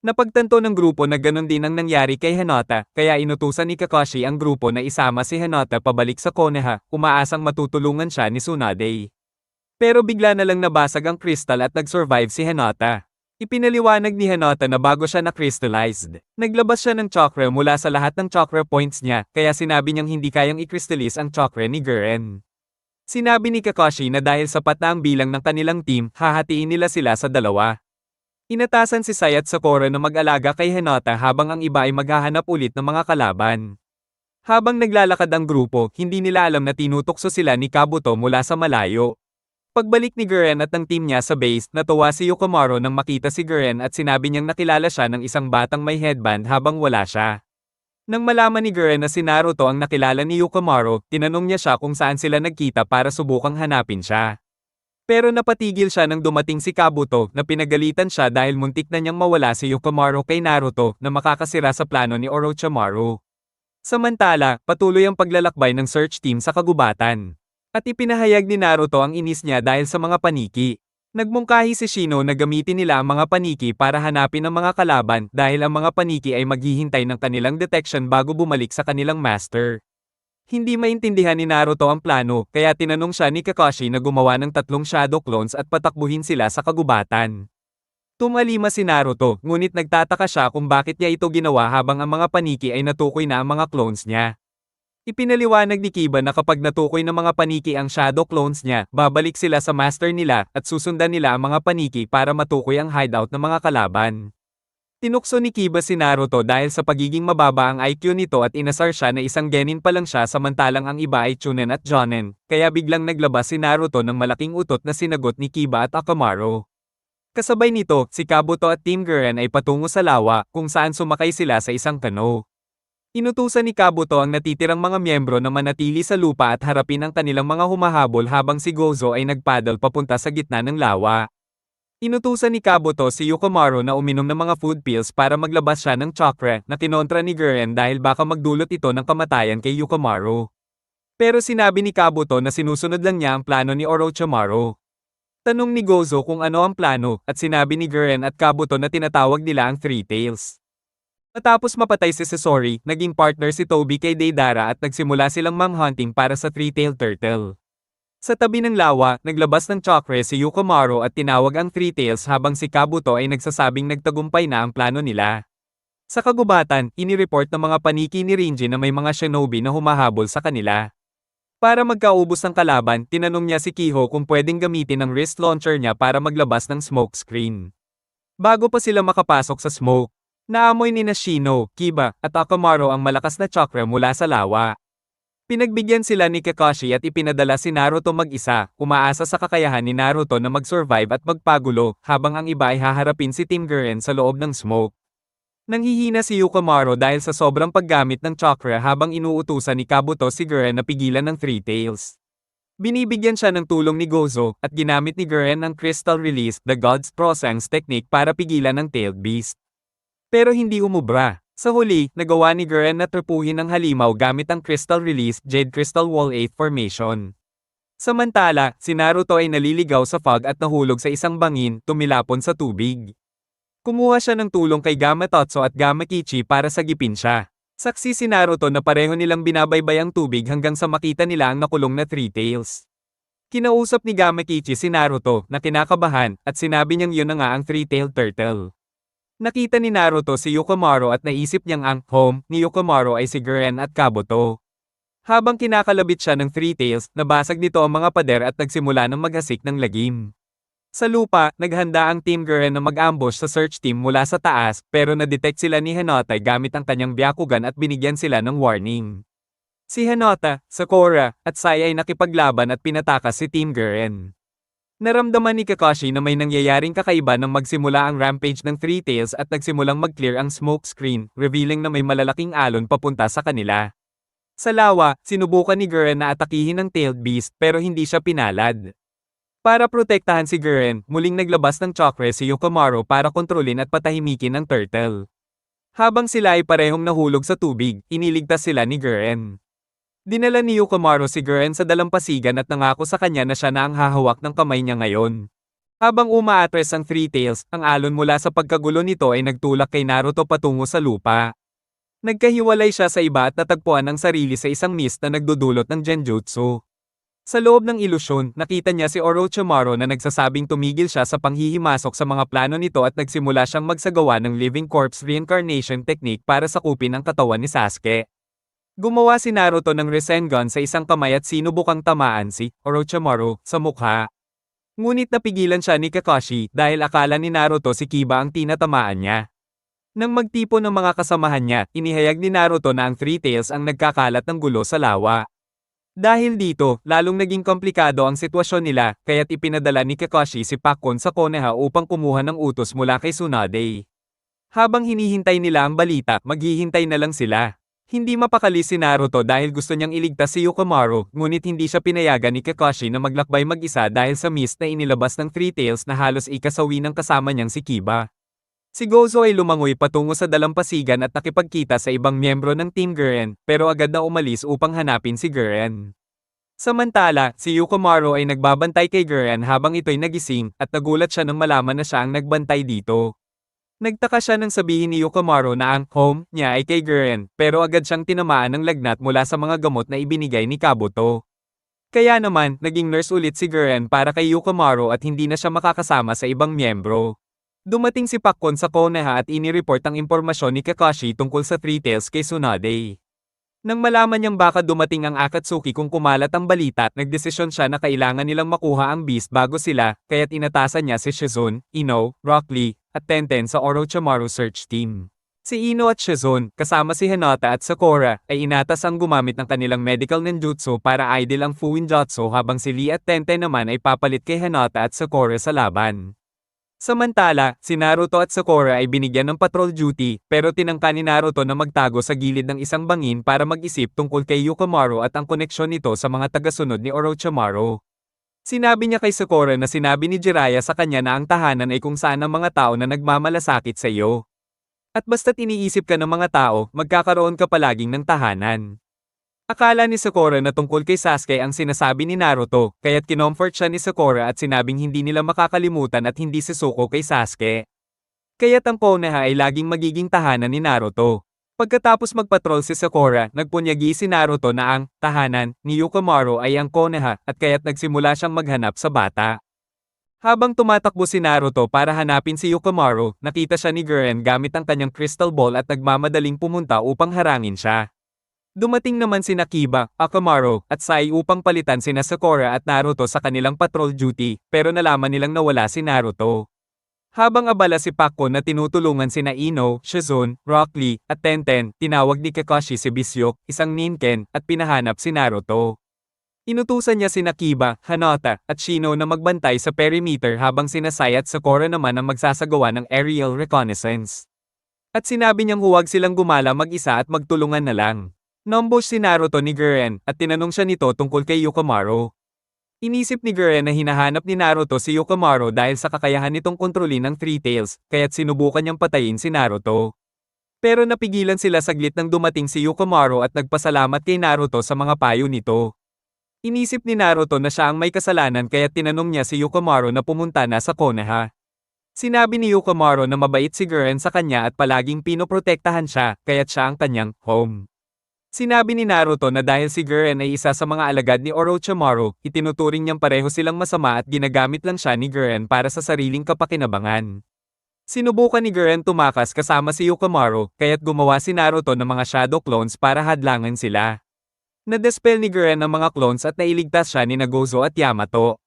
S1: Napagtanto ng grupo na ganon din ang nangyari kay Hinata, kaya inutusan ni Kakashi ang grupo na isama si Hinata pabalik sa Konoha, umaasang matutulungan siya ni Tsunade. Pero bigla na lang nabasag ang crystal at nag-survive si Hinata. Ipinaliwanag ni Hinata na bago siya na-crystallized, naglabas siya ng chakra mula sa lahat ng chakra points niya, kaya sinabi niyang hindi kayang i-crystallize ang chakra ni Gurren. Sinabi ni Kakashi na dahil sapat na ang bilang ng kanilang team, hahatiin nila sila sa dalawa. Inatasan si Sai at Sakura na mag-alaga kay Hinata habang ang iba ay maghahanap ulit ng mga kalaban. Habang naglalakad ang grupo, hindi nila alam na tinutokso sila ni Kabuto mula sa malayo. Pagbalik ni Gurren at ng team niya sa base, natuwa si Yukomaru nang makita si Gurren at sinabi niyang nakilala siya ng isang batang may headband habang wala siya. Nang malaman ni Gurren na si Naruto ang nakilala ni Yukomaru, tinanong niya siya kung saan sila nagkita para subukang hanapin siya. Pero napatigil siya nang dumating si Kabuto na pinagalitan siya dahil muntik na niyang mawala si Yukomaru kay Naruto na makakasira sa plano ni Orochimaru. Samantala, patuloy ang paglalakbay ng search team sa kagubatan. At ipinahayag ni Naruto ang inis niya dahil sa mga paniki. Nagmungkahi si Shino na gamitin nila ang mga paniki para hanapin ang mga kalaban dahil ang mga paniki ay maghihintay ng kanilang detection bago bumalik sa kanilang master. Hindi maintindihan ni Naruto ang plano, kaya tinanong siya ni Kakashi na gumawa ng 3 shadow clones at patakbuhin sila sa kagubatan. Tumalima si Naruto, ngunit nagtataka siya kung bakit niya ito ginawa habang ang mga paniki ay natukoy na ang mga clones niya. Ipinaliwanag ni Kiba na kapag natukoy ng mga paniki ang shadow clones niya, babalik sila sa master nila at susundan nila ang mga paniki para matukoy ang hideout ng mga kalaban. Tinukso ni Kiba si Naruto dahil sa pagiging mababa ang IQ nito at inasar siya na isang genin pa lang siya samantalang ang iba ay chunin at jonin, kaya biglang naglabas si Naruto ng malaking utot na sinagot ni Kiba at Akamaru. Kasabay nito, si Kabuto at Team Gurren ay patungo sa lawa, kung saan sumakay sila sa isang kano. Inutusan ni Kabuto ang natitirang mga miyembro na manatili sa lupa at harapin ang kanilang mga humahabol habang si Gozo ay nagpaddle papunta sa gitna ng lawa. Inutusan ni Kabuto si Yukomaru na uminom ng mga food pills para maglabas siya ng chakra na kinontra ni Gurren dahil baka magdulot ito ng kamatayan kay Yukomaru. Pero sinabi ni Kabuto na sinusunod lang niya ang plano ni Orochimaru. Tanong ni Gozo kung ano ang plano, at sinabi ni Gurren at Kabuto na tinatawag nila ang Three Tails. Matapos mapatay si Sasori, naging partner si Toby kay Deidara at nagsimula silang manghunting para sa Three-Tailed Turtle. Sa tabi ng lawa, naglabas ng chakra si Yukomaru at tinawag ang Three Tails habang si Kabuto ay nagsasabing nagtagumpay na ang plano nila. Sa kagubatan, inireport ng mga paniki ni Rinji na may mga shinobi na humahabol sa kanila. Para magkaubos ng kalaban, tinanong niya si Kiho kung pwedeng gamitin ang wrist launcher niya para maglabas ng smoke screen. Bago pa sila makapasok sa smoke, naamoy ni Shino, Kiba, at Akamaru ang malakas na chakra mula sa lawa. Pinagbigyan sila ni Kakashi at ipinadala si Naruto mag-isa, umaasa sa kakayahan ni Naruto na mag-survive at magpagulo, habang ang iba ay haharapin si Team Gurren sa loob ng smoke. Nanghihina si Yukomaru dahil sa sobrang paggamit ng chakra habang inuutusan ni Kabuto si Gurren na pigilan ng Three Tails. Binibigyan siya ng tulong ni Gozo, at ginamit ni Gurren ang Crystal Release, the God's Prosangs technique para pigilan ng Tailed Beast. Pero hindi umubra. Sa huli, nagawa ni Gurren na tripuhin ang halimaw gamit ang Crystal Release, Jade Crystal Wall 8 formation. Samantala, si Naruto ay naliligaw sa fog at nahulog sa isang bangin, tumilapon sa tubig. Kumuha siya ng tulong kay Gamatotso at Gamakichi para sagipin siya. Saksi si Naruto na pareho nilang binabaybay ang tubig hanggang sa makita nila ang nakulong na Three Tails. Kinausap ni Gamakichi si Naruto na kinakabahan at sinabi niyang yun na nga ang Three-Tailed Turtle. Nakita ni Naruto si Yukomaru at naisip niyang ang home ni Yukomaru ay si Gurren at Kabuto. Habang kinakalabit siya ng Three Tails, nabasag nito ang mga pader at nagsimula ng maghasik ng lagim. Sa lupa, naghanda ang Team Gurren na mag-ambush sa search team mula sa taas, pero na-detect sila ni Hinata gamit ang kanyang Byakugan at binigyan sila ng warning. Si Hinata, Sakura, at Sai ay nakipaglaban at pinatakas si Team Gurren. Naramdaman ni Kakashi na may nangyayaring kakaiba nang magsimula ang rampage ng Three Tails at nagsimulang mag-clear ang smoke screen, revealing na may malalaking alon papunta sa kanila. Sa lawa, sinubukan ni Gurren na atakihin ang Tailed Beast pero hindi siya pinalad. Para protektahan si Gurren, muling naglabas ng chakra si Yukomaru para kontrolin at patahimikin ang turtle. Habang sila ay parehong nahulog sa tubig, iniligtas sila ni Gurren. Dinala ni Yukomaru si Gurren sa dalampasigan at nangako sa kanya na siya na ang hahawak ng kamay niya ngayon. Habang umaatres ang Three Tails, ang alon mula sa pagkagulo nito ay nagtulak kay Naruto patungo sa lupa. Nagkahiwalay siya sa iba at natagpuan ang sarili sa isang mist na nagdudulot ng genjutsu. Sa loob ng ilusyon, nakita niya si Orochimaru na nagsasabing tumigil siya sa panghihimasok sa mga plano nito at nagsimula siyang magsagawa ng living corpse reincarnation technique para sakupin ang katawan ni Sasuke. Gumawa si Naruto ng Rasengan sa isang kamay at sinubukang tamaan si Orochimaru sa mukha. Ngunit napigilan siya ni Kakashi dahil akala ni Naruto si Kiba ang tinatamaan niya. Nang magtipon ng mga kasamahan niya, inihayag ni Naruto na ang Three Tails ang nagkakalat ng gulo sa lawa. Dahil dito, lalong naging komplikado ang sitwasyon nila, kaya't ipinadala ni Kakashi si Pakkon sa Konoha upang kumuha ng utos mula kay Tsunade. Habang hinihintay nila ang balita, maghihintay na lang sila. Hindi mapakali si Naruto dahil gusto niyang iligtas si Yukimaru, ngunit hindi siya pinayagan ni Kakashi na maglakbay mag-isa dahil sa mist na inilabas ng Three Tails na halos ikasawi ng kasama niyang si Kiba. Si Gozo ay lumangoy patungo sa dalampasigan at nakipagkita sa ibang miyembro ng Team Gurren, pero agad na umalis upang hanapin si Gurren. Samantala, si Yukimaru ay nagbabantay kay Gurren habang ito'y nagising, at nagulat siya nang malaman na siya ang nagbantay dito. Nagtaka siya nang sabihin ni Yukimaru na ang home niya ay kay Gurren, pero agad siyang tinamaan ng lagnat mula sa mga gamot na ibinigay ni Kabuto. Kaya naman, naging nurse ulit si Gurren para kay Yukimaru at hindi na siya makakasama sa ibang miyembro. Dumating si Pakkon sa Konoha at inireport ang impormasyon ni Kakashi tungkol sa Three Tails kay Tsunade. Nang malaman niyang baka dumating ang Akatsuki kung kumalat ang balita, nagdesisyon siya na kailangan nilang makuha ang beast bago sila, kaya't inatasan niya si Shizune, Ino, Rock Lee, at Tenten sa Orochimaru search team. Si Ino at Shizune, kasama si Hinata at Sakura, ay inatas ang gumamit ng kanilang medical ninjutsu para idle ang Fuinjutsu habang si Lee at Tenten naman ay papalit kay Hinata at Sakura sa laban. Samantala, si Naruto at Sakura ay binigyan ng patrol duty, pero tinangka ni Naruto na magtago sa gilid ng isang bangin para mag-isip tungkol kay Yukimaru at ang koneksyon nito sa mga tagasunod ni Orochimaru. Sinabi niya kay Sakura na sinabi ni Jiraiya sa kanya na ang tahanan ay kung saan ang mga tao na nagmamalasakit sa iyo. At basta't iniisip ka ng mga tao, magkakaroon ka palaging ng tahanan. Akala ni Sakura na tungkol kay Sasuke ang sinasabi ni Naruto, kaya't kinomfort siya ni Sakura at sinabing hindi nila makakalimutan at hindi susuko kay Sasuke. Kaya't ang Konoha ay laging magiging tahanan ni Naruto. Pagkatapos magpatrol si Sakura, nagpunyagi si Naruto na ang tahanan ni Yukimaru ay ang Konoha at kaya't nagsimula siyang maghanap sa bata. Habang tumatakbo si Naruto para hanapin si Yukimaru, nakita siya ni Gurren gamit ang kanyang crystal ball at nagmamadaling pumunta upang harangin siya. Dumating naman sina Kiba, Akamaru, at Sai upang palitan sina Sakura at Naruto sa kanilang patrol duty, pero nalaman nilang nawala si Naruto. Habang abala si Pakkon na tinutulungan sina Ino, Shizune, Rock Lee, at Tenten, tinawag ni Kakashi si Bisyok, isang ninken, at pinahanap si Naruto. Inutusan niya sina Kiba, Hinata, at Shino na magbantay sa perimeter habang sina Sai at Sakura naman ang magsasagawa ng aerial reconnaissance. At sinabi niyang huwag silang gumala mag-isa at magtulungan na lang. Nambush si Naruto ni Gurren at tinanong siya nito tungkol kay Yukimaru. Inisip ni Gurren na hinahanap ni Naruto si Yukimaru dahil sa kakayahan nitong kontrolin ng Three Tails, kaya't sinubukan niyang patayin si Naruto. Pero napigilan sila saglit nang dumating si Yukimaru at nagpasalamat kay Naruto sa mga payo nito. Inisip ni Naruto na siya ang may kasalanan kaya't tinanong niya si Yukimaru na pumunta na sa Konoha. Sinabi ni Yukimaru na mabait si Gurren sa kanya at palaging pinoprotektahan siya, kaya't siya ang kanyang home. Sinabi ni Naruto na dahil si Gurren ay isa sa mga alagad ni Orochimaru, itinuturing niyang pareho silang masama at ginagamit lang siya ni Gurren para sa sariling kapakinabangan. Sinubukan ni Gurren tumakas kasama si Yukimaru, kaya't gumawa si Naruto ng mga shadow clones para hadlangan sila. Nadispel ni Gurren ang mga clones at nailigtas siya ni Gozo at Yamato.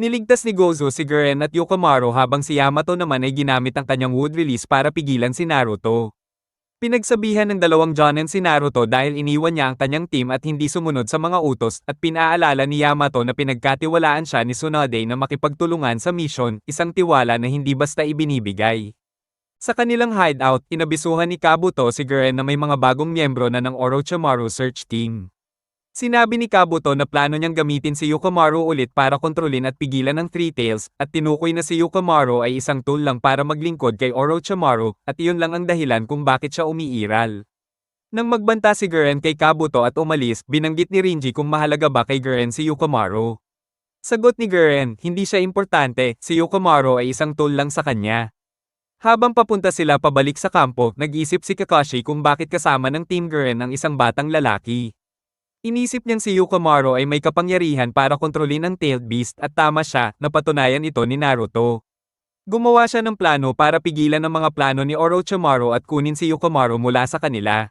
S1: Niligtas ni Gozo si Gurren at Yukimaru habang si Yamato naman ay ginamit ang kanyang wood release para pigilan si Naruto. Pinagsabihan ng dalawang Jonin si Naruto dahil iniwan niya ang kanyang team at hindi sumunod sa mga utos at pinaalala ni Yamato na pinagkatiwalaan siya ni Tsunade na makipagtulungan sa mission, isang tiwala na hindi basta ibinibigay. Sa kanilang hideout, inabisuhan ni Kabuto si Gurren na may mga bagong miyembro na ng Orochimaru search team. Sinabi ni Kabuto na plano niyang gamitin si Yukimaru ulit para kontrolin at pigilan ng Three Tails, at tinukoy na si Yukimaru ay isang tool lang para maglingkod kay Orochimaru, at iyon lang ang dahilan kung bakit siya umiiral. Nang magbanta si Gurren kay Kabuto at umalis, binanggit ni Rinji kung mahalaga ba kay Gurren si Yukimaru. Sagot ni Gurren, hindi siya importante, si Yukimaru ay isang tool lang sa kanya. Habang papunta sila pabalik sa kampo, nag-isip si Kakashi kung bakit kasama ng Team Gurren ang isang batang lalaki. Inisip niyang si Yukomaru ay may kapangyarihan para kontrolin ang Tailed Beast at tama siya, napatunayan ito ni Naruto. Gumawa siya ng plano para pigilan ang mga plano ni Orochimaru at kunin si Yukomaru mula sa kanila.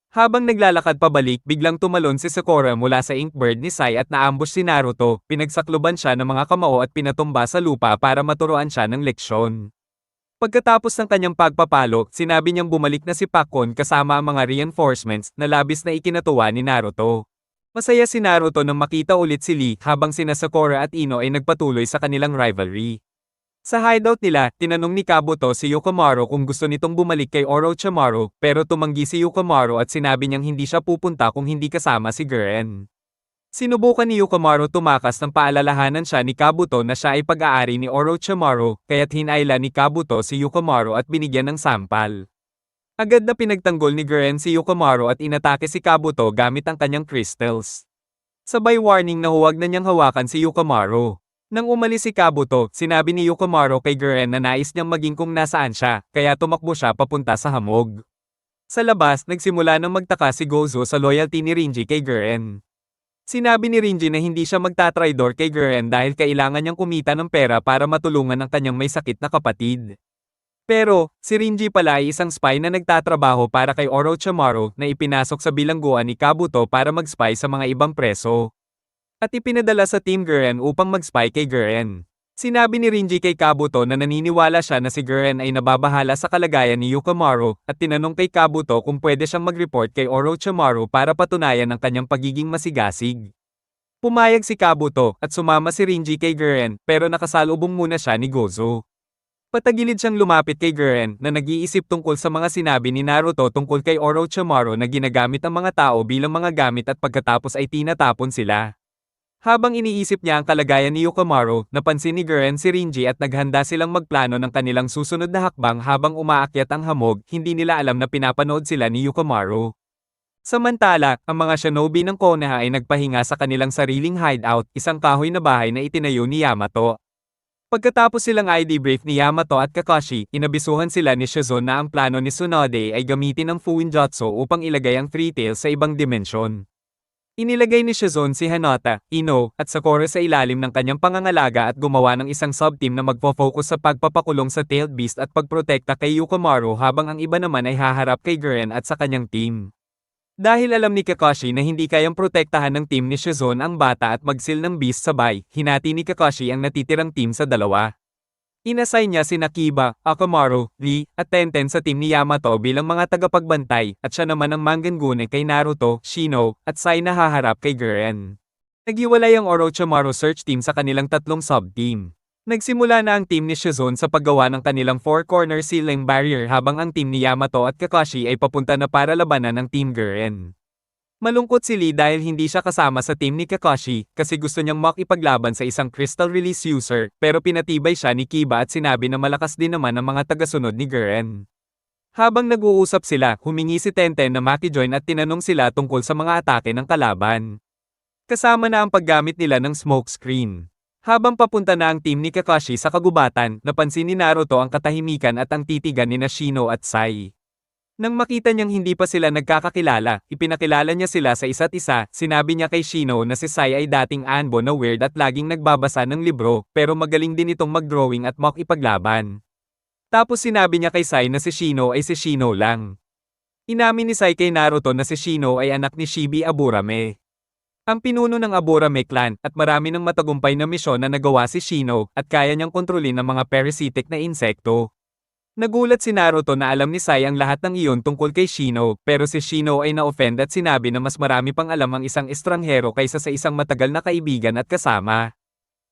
S1: Habang naglalakad pabalik, biglang tumalon si Sakura mula sa Inkbird ni Sai at naambush si Naruto, pinagsakluban siya ng mga kamao at pinatumba sa lupa para maturuan siya ng leksyon. Pagkatapos ng kanyang pagpapalo, sinabi niyang bumalik na si Pakon kasama ang mga reinforcements na labis na ikinatuwa ni Naruto. Masaya si Naruto nang makita ulit si Lee habang sina Sakura at Ino ay nagpatuloy sa kanilang rivalry. Sa hideout nila, tinanong ni Kabuto si Yukomaru kung gusto nitong bumalik kay Orochimaru, pero tumanggi si Yukomaru at sinabi niyang hindi siya pupunta kung hindi kasama si Guren. Sinubukan ni Yukomaru tumakas ng paalalahanan siya ni Kabuto na siya ay pag-aari ni Orochimaru, kaya't hinayla ni Kabuto si Yukomaru at binigyan ng sampal. Agad na pinagtanggol ni Guren si Yukomaru at inatake si Kabuto gamit ang kanyang crystals. Sabay warning na huwag na niyang hawakan si Yukomaru. Nang umalis si Kabuto, sinabi ni Yukomaru kay Guren na nais niyang maging kung nasaan siya, kaya tumakbo siya papunta sa hamog. Sa labas, nagsimula ng magtaka si Gozo sa loyalty ni Rinji kay Guren. Sinabi ni Rinji na hindi siya magtatraidor kay Guren dahil kailangan niyang kumita ng pera para matulungan ang kanyang may sakit na kapatid. Pero, si Rinji pala ay isang spy na nagtatrabaho para kay Orochimaru na ipinasok sa bilangguan ni Kabuto para mag-spy sa mga ibang preso. At ipinadala sa Team Guren upang mag-spy kay Guren. Sinabi ni Rinji kay Kabuto na naniniwala siya na si Guren ay nababahala sa kalagayan ni Yukomaru at tinanong kay Kabuto kung pwede siyang mag-report kay Orochimaru para patunayan ang kanyang pagiging masigasig. Pumayag si Kabuto at sumama si Rinji kay Guren pero nakasalubong muna siya ni Gozo. Patagilid siyang lumapit kay Guren na nag-iisip tungkol sa mga sinabi ni Naruto tungkol kay Orochimaru na ginagamit ang mga tao bilang mga gamit at pagkatapos ay tinatapon sila. Habang iniisip niya ang kalagayan ni Yukomaru, napansin ni Guren si Rinji at naghanda silang magplano ng kanilang susunod na hakbang habang umaakyat ang hamog, hindi nila alam na pinapanood sila ni Yukomaru. Samantala, ang mga shinobi ng Konoha ay nagpahinga sa kanilang sariling hideout, isang kahoy na bahay na itinayo ni Yamato. Pagkatapos silang i-debrief ni Yamato at Kakashi, inabisuhan sila ni Shizune na ang plano ni Tsunade ay gamitin ang Fuinjutsu upang ilagay ang Three Tails sa ibang dimensyon. Inilagay ni Shizune si Hinata, Ino, at Sakura sa ilalim ng kanyang pangangalaga at gumawa ng isang sub-team na magpo-focus sa pagpapakulong sa Tailed Beast at pagprotekta kay Yukomaru habang ang iba naman ay haharap kay Guren at sa kanyang team. Dahil alam ni Kakashi na hindi kayang protektahan ng team ni Shizune ang bata at magsil ng Beast sabay, hinati ni Kakashi ang natitirang team sa dalawa. Inassign niya si Kiba, Akamaru, Lee, at Tenten sa team ni Yamato bilang mga tagapagbantay, at siya naman ang manggangune kay Naruto, Shino, at Sai na haharap kay Guren. Naghiwalay ang Orochimaru search team sa kanilang tatlong sub-team. Nagsimula na ang team ni Shizune sa paggawa ng kanilang four-corner ceiling barrier habang ang team ni Yamato at Kakashi ay papunta na para labanan ng team Guren. Malungkot si Lee dahil hindi siya kasama sa team ni Kakashi kasi gusto niyang makipaglaban sa isang crystal release user pero pinatibay siya ni Kiba at sinabi na malakas din naman ang mga tagasunod ni Guren. Habang nag-uusap sila, humingi si Tenten na makijoin at tinanong sila tungkol sa mga atake ng kalaban. Kasama na ang paggamit nila ng smoke screen. Habang papunta na ang team ni Kakashi sa kagubatan, napansin ni Naruto ang katahimikan at ang titigan ni Shino at Sai. Nang makita niyang hindi pa sila nagkakakilala, ipinakilala niya sila sa isa't isa, sinabi niya kay Shino na si Sai ay dating anbo na weird at laging nagbabasa ng libro, pero magaling din itong mag-drawing at makipaglaban. Tapos sinabi niya kay Sai na si Shino ay si Shino lang. Inamin ni Sai kay Naruto na si Shino ay anak ni Shibi Aburame. Ang pinuno ng Aburame clan at marami ng matagumpay na misyon na nagawa si Shino at kaya niyang kontrolin ang mga parasitic na insekto. Nagulat si Naruto na alam ni Sai ang lahat ng iyon tungkol kay Shino, pero si Shino ay na-offend at sinabi na mas marami pang alam ang isang estranghero kaysa sa isang matagal na kaibigan at kasama.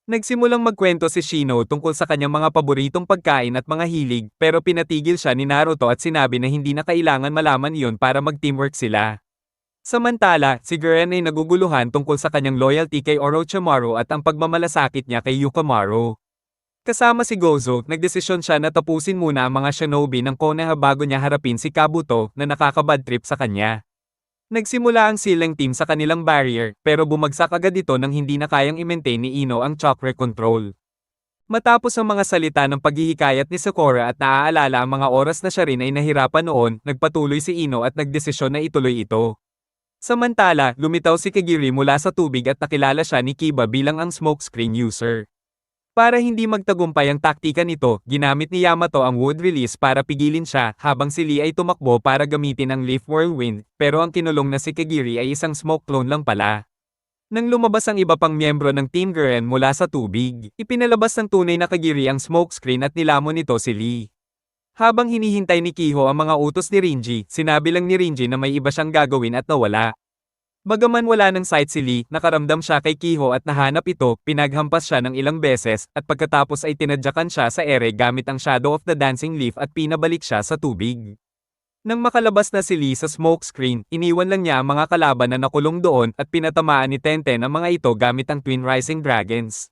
S1: Nagsimulang magkwento si Shino tungkol sa kanyang mga paboritong pagkain at mga hilig, pero pinatigil siya ni Naruto at sinabi na hindi na kailangan malaman iyon para mag-teamwork sila. Samantala, si Guren ay naguguluhan tungkol sa kanyang loyalty kay Orochimaru at ang pagmamalasakit niya kay Yukomaru. Kasama si Gozo, nagdesisyon siya na tapusin muna ang mga shinobi ng Konoha bago niya harapin si Kabuto na nakakabad trip sa kanya. Nagsimula ang silang team sa kanilang barrier, pero bumagsak agad ito nang hindi na kayang i-maintain ni Ino ang chakra control. Matapos ang mga salita ng paghihikayat ni Sakura at naaalala ang mga oras na siya rin ay nahirapan noon, nagpatuloy si Ino at nagdesisyon na ituloy ito. Samantala, lumitaw si Kagiri mula sa tubig at nakilala siya ni Kiba bilang ang smokescreen user. Para hindi magtagumpay ang taktika nito, ginamit ni Yamato ang wood release para pigilin siya habang si Lee ay tumakbo para gamitin ang leaf whirlwind, pero ang kinulong na si Kagiri ay isang smoke clone lang pala. Nang lumabas ang iba pang miyembro ng Team Gurren mula sa tubig, ipinalabas ng tunay na Kagiri ang smokescreen at nilamon nito si Lee. Habang hinihintay ni Kiho ang mga utos ni Rinji, sinabi lang ni Rinji na may iba siyang gagawin at nawala. Bagaman wala ng sight si Lee, nakaramdam siya kay Kiho at nahanap ito, pinaghampas siya ng ilang beses, at pagkatapos ay tinadyakan siya sa ere gamit ang Shadow of the Dancing Leaf at pinabalik siya sa tubig. Nang makalabas na si Lee sa smokescreen, iniwan lang niya ang mga kalaban na nakulong doon at pinatamaan ni Tenten ang mga ito gamit ang Twin Rising Dragons.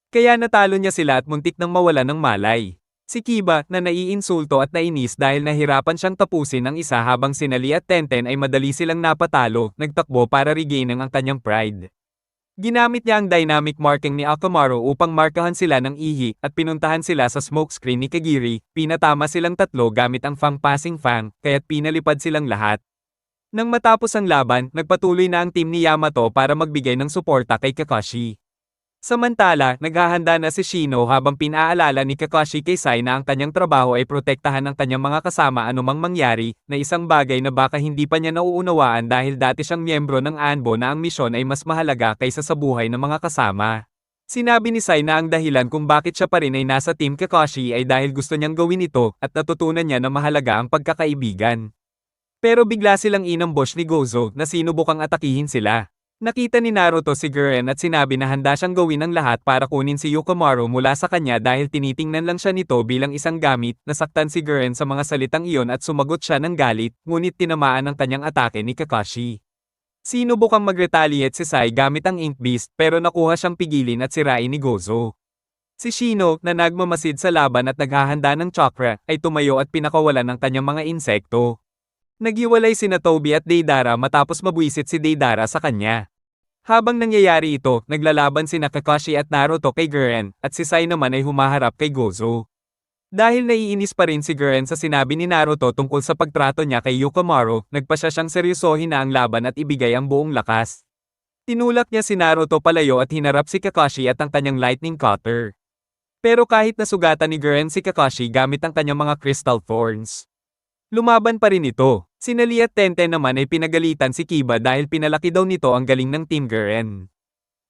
S1: Kaya natalo niya sila at muntik nang mawala ng malay. Si Kiba, na naiinsulto at nainis dahil nahirapan siyang tapusin ang isa habang si Lee at Tenten ay madali silang napatalo, nagtakbo para regain ang kanyang pride. Ginamit niya ang dynamic marking ni Akamaru upang markahan sila ng ihi at pinuntahan sila sa smokescreen ni Kagiri, pinatama silang tatlo gamit ang Fang Passing Fang, kaya't pinalipad silang lahat. Nang matapos ang laban, nagpatuloy na ang team ni Yamato para magbigay ng suporta kay Kakashi. Samantala, naghahanda na si Shino habang pinaalala ni Kakashi kay Sai na ang kanyang trabaho ay protektahan ang kanyang mga kasama anumang mangyari, na isang bagay na baka hindi pa niya nauunawaan dahil dati siyang miyembro ng Anbo na ang misyon ay mas mahalaga kaysa sa buhay ng mga kasama. Sinabi ni Sai na ang dahilan kung bakit siya pa rin ay nasa Team Kakashi ay dahil gusto niyang gawin ito at natutunan niya na mahalaga ang pagkakaibigan. Pero bigla silang inambush ni Gozo na sinubukang atakihin sila. Nakita ni Naruto si Gurren at sinabi na handa siyang gawin ang lahat para kunin si Yukimaru mula sa kanya dahil tinitingnan lang siya nito bilang isang gamit. Nasaktan si Gurren sa mga salitang iyon at sumagot siya ng galit, ngunit tinamaan ang kanyang atake ni Kakashi. Sinubukang mag-retaliate si Sai gamit ang Ink Beast pero nakuha siyang pigilin at sirain ni Gozo. Si Shino, na nagmamasid sa laban at naghahanda ng chakra, ay tumayo at pinakawalan ng kanyang mga insekto. Naghiwalay sina Toby at Deidara matapos mabwisit si Deidara sa kanya. Habang nangyayari ito, naglalaban sina Kakashi at Naruto kay Gurren, at si Sai naman ay humaharap kay Gozo. Dahil naiinis pa rin si Gurren sa sinabi ni Naruto tungkol sa pagtrato niya kay Yukimaru, nagpasya siyang seryosohin na ang laban at ibigay ang buong lakas. Tinulak niya si Naruto palayo at hinarap si Kakashi at ang kanyang lightning cutter. Pero kahit nasugatan ni Gurren si Kakashi gamit ang kanyang mga crystal thorns, lumaban pa rin ito. Si Lee at Tenten naman ay pinagalitan si Kiba dahil pinalaki daw nito ang galing ng Team Gurren.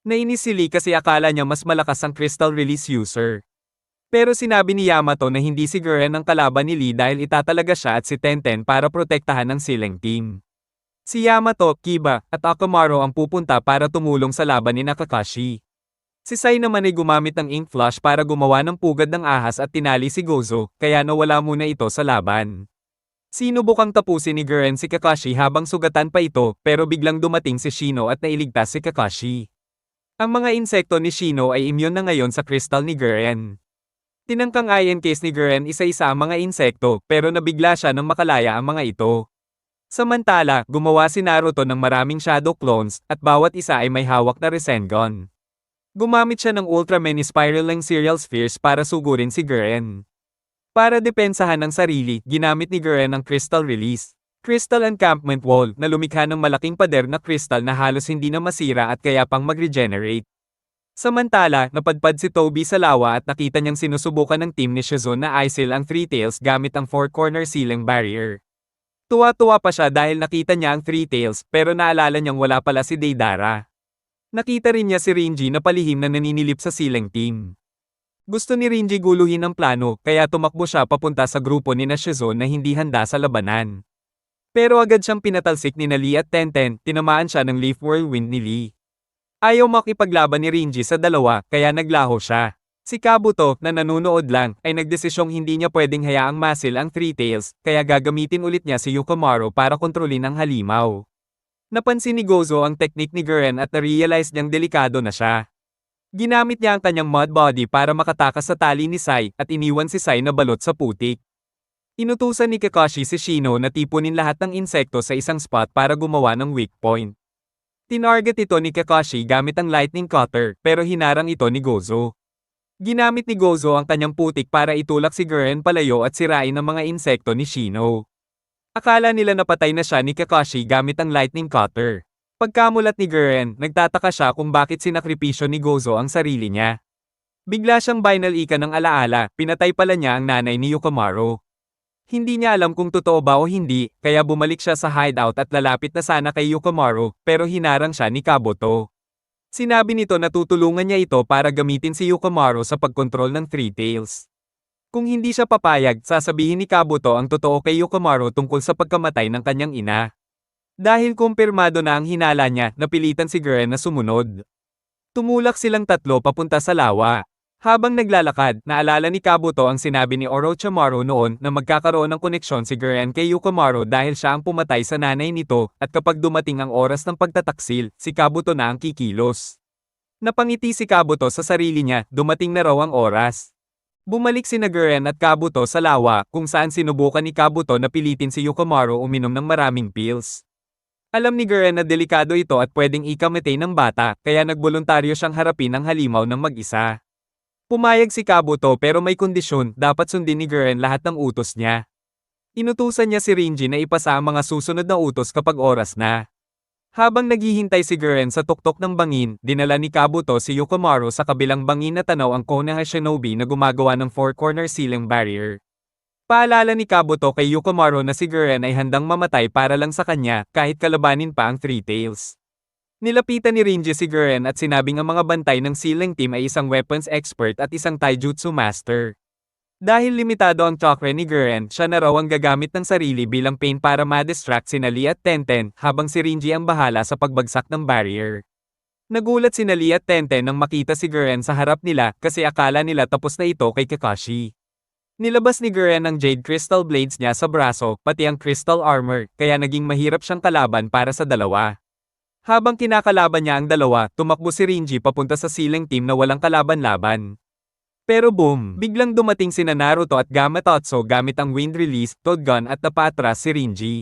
S1: Nainis si Lee kasi akala niya mas malakas ang crystal release user. Pero sinabi ni Yamato na hindi si Gurren ang kalaban ni Lee dahil itatalaga siya at si Tenten para protektahan ang Siling Team. Si Yamato, Kiba, at Akamaru ang pupunta para tumulong sa laban ni Kakashi. Si Sai naman ay gumamit ng ink flash para gumawa ng pugad ng ahas at tinali si Gozo, kaya nawala muna ito sa laban. Sinubukang tapusin ni Gurren si Kakashi habang sugatan pa ito, pero biglang dumating si Shino at nailigtas si Kakashi. Ang mga insekto ni Shino ay immune na ngayon sa crystal ni Gurren. Tinangkang iron case ni Gurren isa-isa ang mga insekto, pero nabigla siya nang makalaya ang mga ito. Samantala, gumawa si Naruto ng maraming shadow clones, at bawat isa ay may hawak na Rasengan. Gumamit siya ng ultra many spiraling serial spheres para sugurin si Gurren. Para depensahan ang sarili, ginamit ni Gurren ang Crystal Release, Crystal Encampment Wall, na lumikha ng malaking pader na crystal na halos hindi na masira at kaya pang mag-regenerate. Samantala, napadpad si Toby sa lawa at nakita niyang sinusubukan ng team ni Shizune na isil ang Three Tails gamit ang four-corner ceiling barrier. Tuwa-tuwa pa siya dahil nakita niya ang Three Tails, pero naalala niyang wala pala si Deidara. Nakita rin niya si Rinji na palihim na naninilip sa Siling Team. Gusto ni Rinji guluhin ang plano, kaya tumakbo siya papunta sa grupo ni Shizune na hindi handa sa labanan. Pero agad siyang pinatalsik ni Lee at Tenten, tinamaan siya ng Leaf Whirlwind ni Lee. Ayaw makipaglaban ni Rinji sa dalawa, kaya naglaho siya. Si Kabuto, na nanunood lang, ay nagdesisyong hindi niya pwedeng hayaang masil ang Three Tails, kaya gagamitin ulit niya si Yukimaru para kontrolin ang halimaw. Napansin ni Gozo ang teknik ni Gurren at na-realize niyang delikado na siya. Ginamit niya ang kanyang mud body para makatakas sa tali ni Sai at iniwan si Sai na balot sa putik. Inutusan ni Kakashi si Shino na tipunin lahat ng insekto sa isang spot para gumawa ng weak point. Tinarget ito ni Kakashi gamit ang lightning cutter pero hinarang ito ni Gozo. Ginamit ni Gozo ang kanyang putik para itulak si Gurren palayo at sirain ang mga insekto ni Shino. Akala nila napatay na siya ni Kakashi gamit ang lightning cutter. Pagkamulat ni Gurren, nagtataka siya kung bakit sinakripisyo ni Gozo ang sarili niya. Bigla siyang binal-ika ng alaala, pinatay pala niya ang nanay ni Yukimaru. Hindi niya alam kung totoo ba o hindi, kaya bumalik siya sa hideout at lalapit na sana kay Yukimaru, pero hinarang siya ni Kabuto. Sinabi nito na tutulungan niya ito para gamitin si Yukimaru sa pagkontrol ng Three Tails. Kung hindi siya papayag, sasabihin ni Kabuto ang totoo kay Yukimaru tungkol sa pagkamatay ng kanyang ina. Dahil kumpirmado na ang hinala niya, napilitan si Gurren na sumunod. Tumulak silang tatlo papunta sa lawa. Habang naglalakad, naalala ni Kabuto ang sinabi ni Orochimaru noon na magkakaroon ng koneksyon si Gurren kay Yukimaru dahil siya ang pumatay sa nanay nito, at kapag dumating ang oras ng pagtataksil, si Kabuto na ang kikilos. Napangiti si Kabuto sa sarili niya, dumating na raw ang oras. Bumalik sina Gurren at Kabuto sa lawa, kung saan sinubukan ni Kabuto na pilitin si Yukimaru uminom ng maraming pills. Alam ni Gurren na delikado ito at pwedeng ikamatay ng bata, kaya nagboluntaryo siyang harapin ang halimaw ng mag-isa. Pumayag si Kabuto pero may kondisyon, dapat sundin ni Gurren lahat ng utos niya. Inutusan niya si Rinji na ipasa ang mga susunod na utos kapag oras na. Habang naghihintay si Gurren sa tuktok ng bangin, dinala ni Kabuto si Yukimaru sa kabilang bangin na tanaw ang Konoha Shinobi na gumagawa ng four-corner ceiling barrier. Paalala ni Kabuto kay Yukimaru na si Gurren ay handang mamatay para lang sa kanya, kahit kalabanin pa ang Three Tails. Nilapitan ni Rinji si Gurren at sinabing ang mga bantay ng ceiling team ay isang weapons expert at isang taijutsu master. Dahil limitado ang chakra ni Gurren, siya na raw ang gagamit ng sarili bilang pain para ma-distract sina Lee at Tenten, habang si Rinji ang bahala sa pagbagsak ng barrier. Nagulat sina Lee at Tenten nang makita si Gurren sa harap nila kasi akala nila tapos na ito kay Kakashi. Nilabas ni Gurren ang Jade Crystal Blades niya sa braso, pati ang Crystal Armor, kaya naging mahirap siyang kalaban para sa dalawa. Habang kinakalaban niya ang dalawa, tumakbo si Rinji papunta sa ceiling team na walang kalaban-laban. Pero boom, biglang dumating sina Naruto at Gamatotso gamit ang Wind Release, Todgun at napatras si Rinji.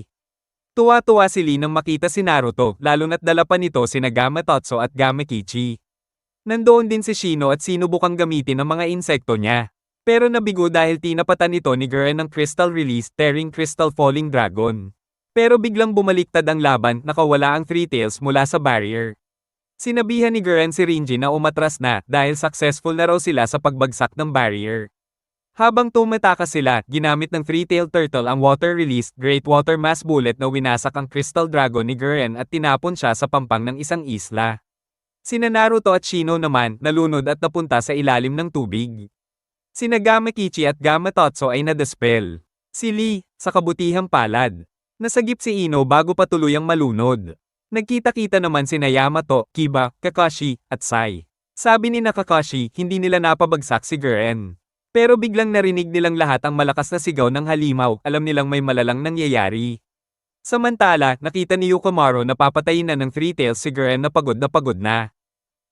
S1: Tuwa-tuwa si Lee nang makita si Naruto, lalo na't dala pa nito sina Gamatotso at Gamakichi. Nandoon din si Shino at sinubukang gamitin ang mga insekto niya. Pero nabigo dahil tinapatan ito ni Gurren ng Crystal Release, Tearing Crystal Falling Dragon. Pero biglang bumaliktad ang laban, nakawala ang Three Tails mula sa barrier. Sinabihan ni Gurren si Rinji na umatras na dahil successful na raw sila sa pagbagsak ng barrier. Habang tumatakas sila, ginamit ng Three-Tailed Turtle ang Water Release, Great Water Mass Bullet na winasak ang Crystal Dragon ni Gurren at tinapon siya sa pampang ng isang isla. Sina Naruto at Shino naman, nalunod at napunta sa ilalim ng tubig. Sina Gamakichi at Gamatotso ay nadispel. Si Lee, sa kabutihang palad. Nasagip si Ino bago pa tuluyang malunod. Nagkita-kita naman sina Yamato, Kiba, Kakashi, at Sai. Sabi ni Kakashi, hindi nila napabagsak si Gurren. Pero biglang narinig nilang lahat ang malakas na sigaw ng halimaw, alam nilang may malalang nangyayari. Samantala, nakita ni Yukimaru na papatayin na ng Three Tails si Gurren na pagod na.